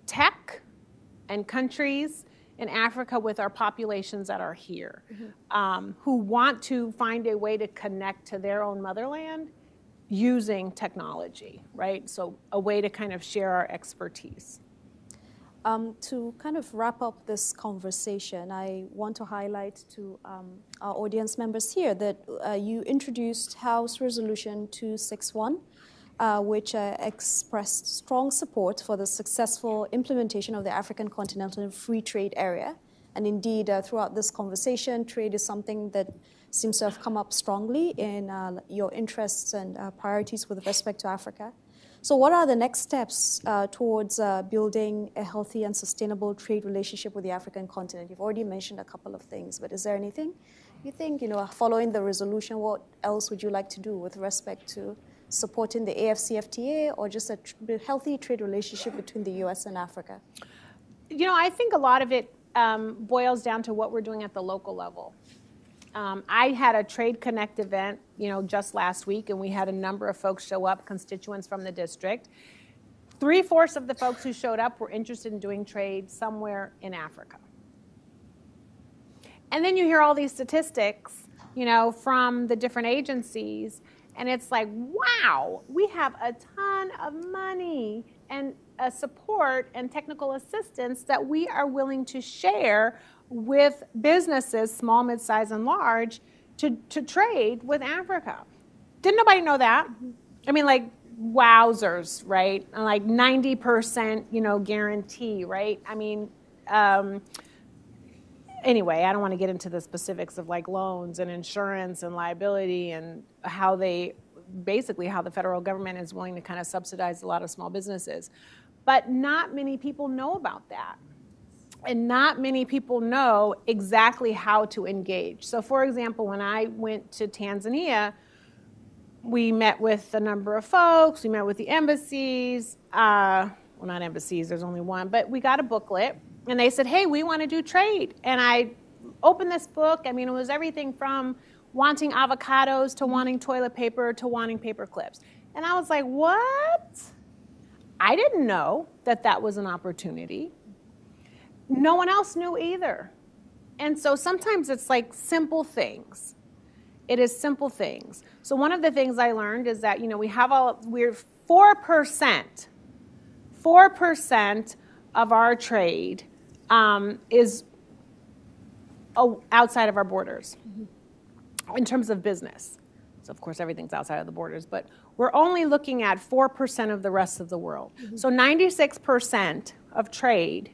tech and countries in Africa with our populations that are here, who want to find a way to connect to their own motherland using technology, right? So a way to kind of share our expertise. To kind of wrap up this conversation, I want to highlight to our audience members here that you introduced House Resolution 261, which expressed strong support for the successful implementation of the African Continental Free Trade Area. And indeed, throughout this conversation, trade is something that seems to have come up strongly in your interests and priorities with respect to Africa. So what are the next steps towards building a healthy and sustainable trade relationship with the African continent? You've already mentioned a couple of things, but is there anything you think, following the resolution, what else would you like to do with respect to supporting the AFCFTA or just a healthy trade relationship between the U.S. and Africa? I think a lot of it boils down to what we're doing at the local level. I had a Trade Connect event, just last week, and we had a number of folks show up, constituents from the district. 3/4 of the folks who showed up were interested in doing trade somewhere in Africa. And then you hear all these statistics, from the different agencies, and it's like, wow, we have a ton of money and support and technical assistance that we are willing to share with businesses, small, mid-size, and large, to trade with Africa. Didn't nobody know that? I mean, like, wowzers, right? And like 90%, guarantee, right? I mean, anyway, I don't want to get into the specifics of like loans and insurance and liability and how they, basically how the federal government is willing to kind of subsidize a lot of small businesses. But not many people know about that. And not many people know exactly how to engage. So for example, when I went to Tanzania, we met with a number of folks, we met with the embassies, well, not embassies, there's only one, but we got a booklet, and they said, hey, we want to do trade. And I opened this book, I mean, it was everything from wanting avocados to wanting toilet paper to wanting paper clips. And I was like, what? I didn't know that that was an opportunity. No one else knew either. And so sometimes it's like simple things. It is simple things. So one of the things I learned is that, we're 4% of our trade is outside of our borders in terms of business. So of course everything's outside of the borders, but we're only looking at 4% of the rest of the world. So 96% of trade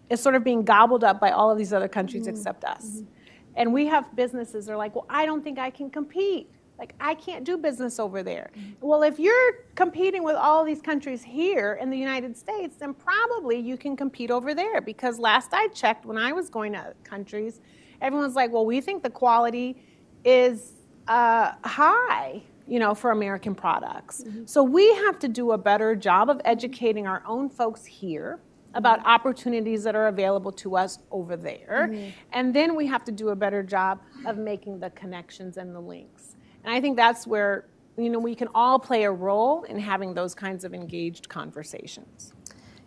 is sort of being gobbled up by all of these other countries except us. And we have businesses that are like, well, I don't think I can compete. Like, I can't do business over there. Well, if you're competing with all these countries here in the United States, then probably you can compete over there. Because last I checked, when I was going to countries, everyone's like, well, we think the quality is high, for American products. So we have to do a better job of educating our own folks here about opportunities that are available to us over there. And then we have to do a better job of making the connections and the links. And I think that's where, we can all play a role in having those kinds of engaged conversations.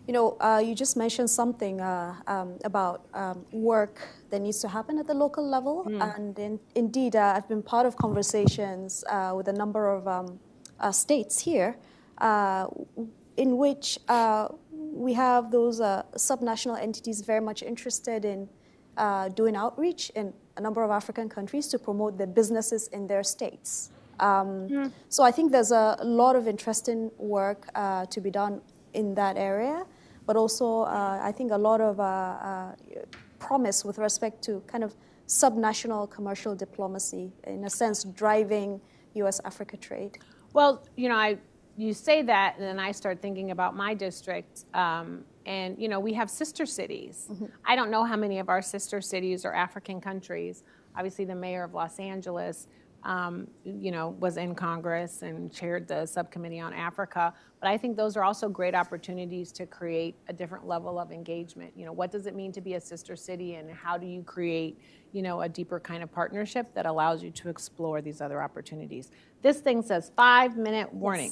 You just mentioned something about work that needs to happen at the local level. And indeed, I've been part of conversations with a number of states here in which we have those subnational entities very much interested in doing outreach in a number of African countries to promote their businesses in their states. So I think there's a lot of interesting work to be done in that area, but also I think a lot of promise with respect to kind of subnational commercial diplomacy, in a sense, driving U.S. Africa trade. Well, you say that, and then I start thinking about my district, and we have sister cities. I don't know how many of our sister cities are African countries. Obviously, the mayor of Los Angeles, was in Congress and chaired the subcommittee on Africa. But I think those are also great opportunities to create a different level of engagement. What does it mean to be a sister city, and how do you create, a deeper kind of partnership that allows you to explore these other opportunities? This thing says 5-minute warning.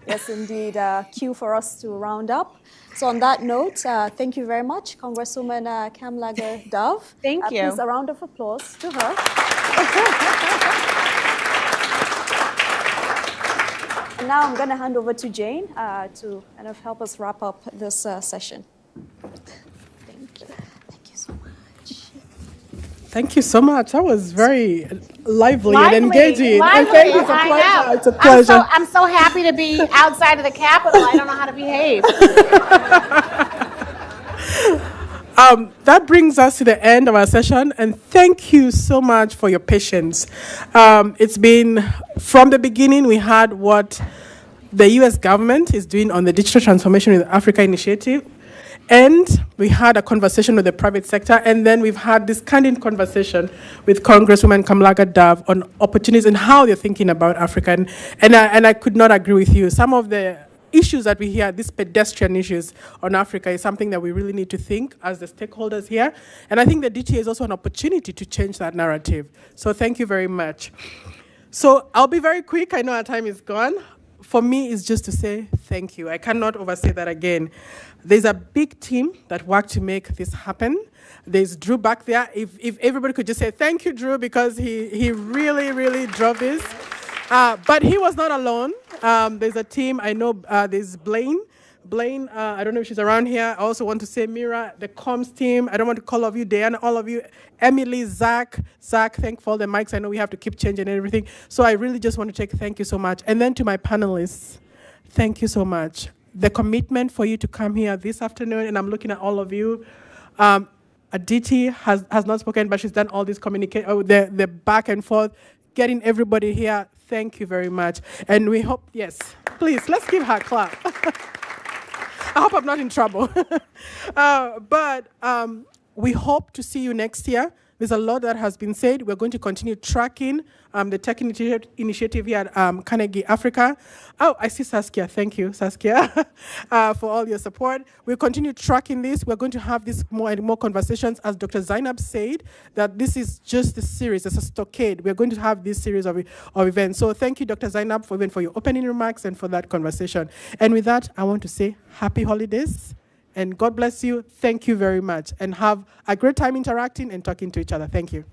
Yes, indeed. Cue for us to round up. So on that note, thank you very much, Congresswoman Kamlager Dove. Thank you. Please, a round of applause to her. And now I'm going to hand over to Jane to kind of help us wrap up this session. Thank you. Thank you so much. Thank you so much. That was very lively and engaging. Lively. And thank you. It's a pleasure. It's a pleasure. I'm so happy to be outside of the Capitol. I don't know how to behave. That brings us to the end of our session, and thank you so much for your patience. It's been, from the beginning, we had what the U.S. government is doing on the digital transformation with the Africa Initiative, and we had a conversation with the private sector, and then we've had this candid conversation with Congresswoman Kamlager Dove on opportunities and how they're thinking about Africa. And I could not agree with you. Some of the issues that we hear, these pedestrian issues on Africa, is something that we really need to think as the stakeholders here. And I think the DTA is also an opportunity to change that narrative. So thank you very much. So I'll be very quick. I know our time is gone. For me, it's just to say thank you. I cannot oversay that again. There's a big team that worked to make this happen. There's Drew back there. If everybody could just say thank you, Drew, because he really, really drove this. But he was not alone. There's a team. I know there's Blaine. Blaine, I don't know if she's around here. I also want to say Mira, the comms team. I don't want to call all of you, Diana, all of you. Emily, Zach, thank for all the mics. I know we have to keep changing everything. So I really just want to take thank you so much. And then to my panelists, thank you so much. The commitment for you to come here this afternoon, and I'm looking at all of you. Aditi has not spoken, but she's done all this the back and forth, getting everybody here. Thank you very much. And we hope, yes, please, let's give her a clap. I hope I'm not in trouble. But we hope to see you next year. There's a lot that has been said. We're going to continue tracking the tech initiative here at Carnegie Africa. Oh, I see Saskia. Thank you, Saskia, for all your support. We'll continue tracking this. We're going to have this more and more conversations. As Dr. Zainab said, that this is just a series. It's a stockade. We're going to have this series of events. So thank you, Dr. Zainab, for your opening remarks and for that conversation. And with that, I want to say happy holidays. And God bless you. Thank you very much. And have a great time interacting and talking to each other. Thank you.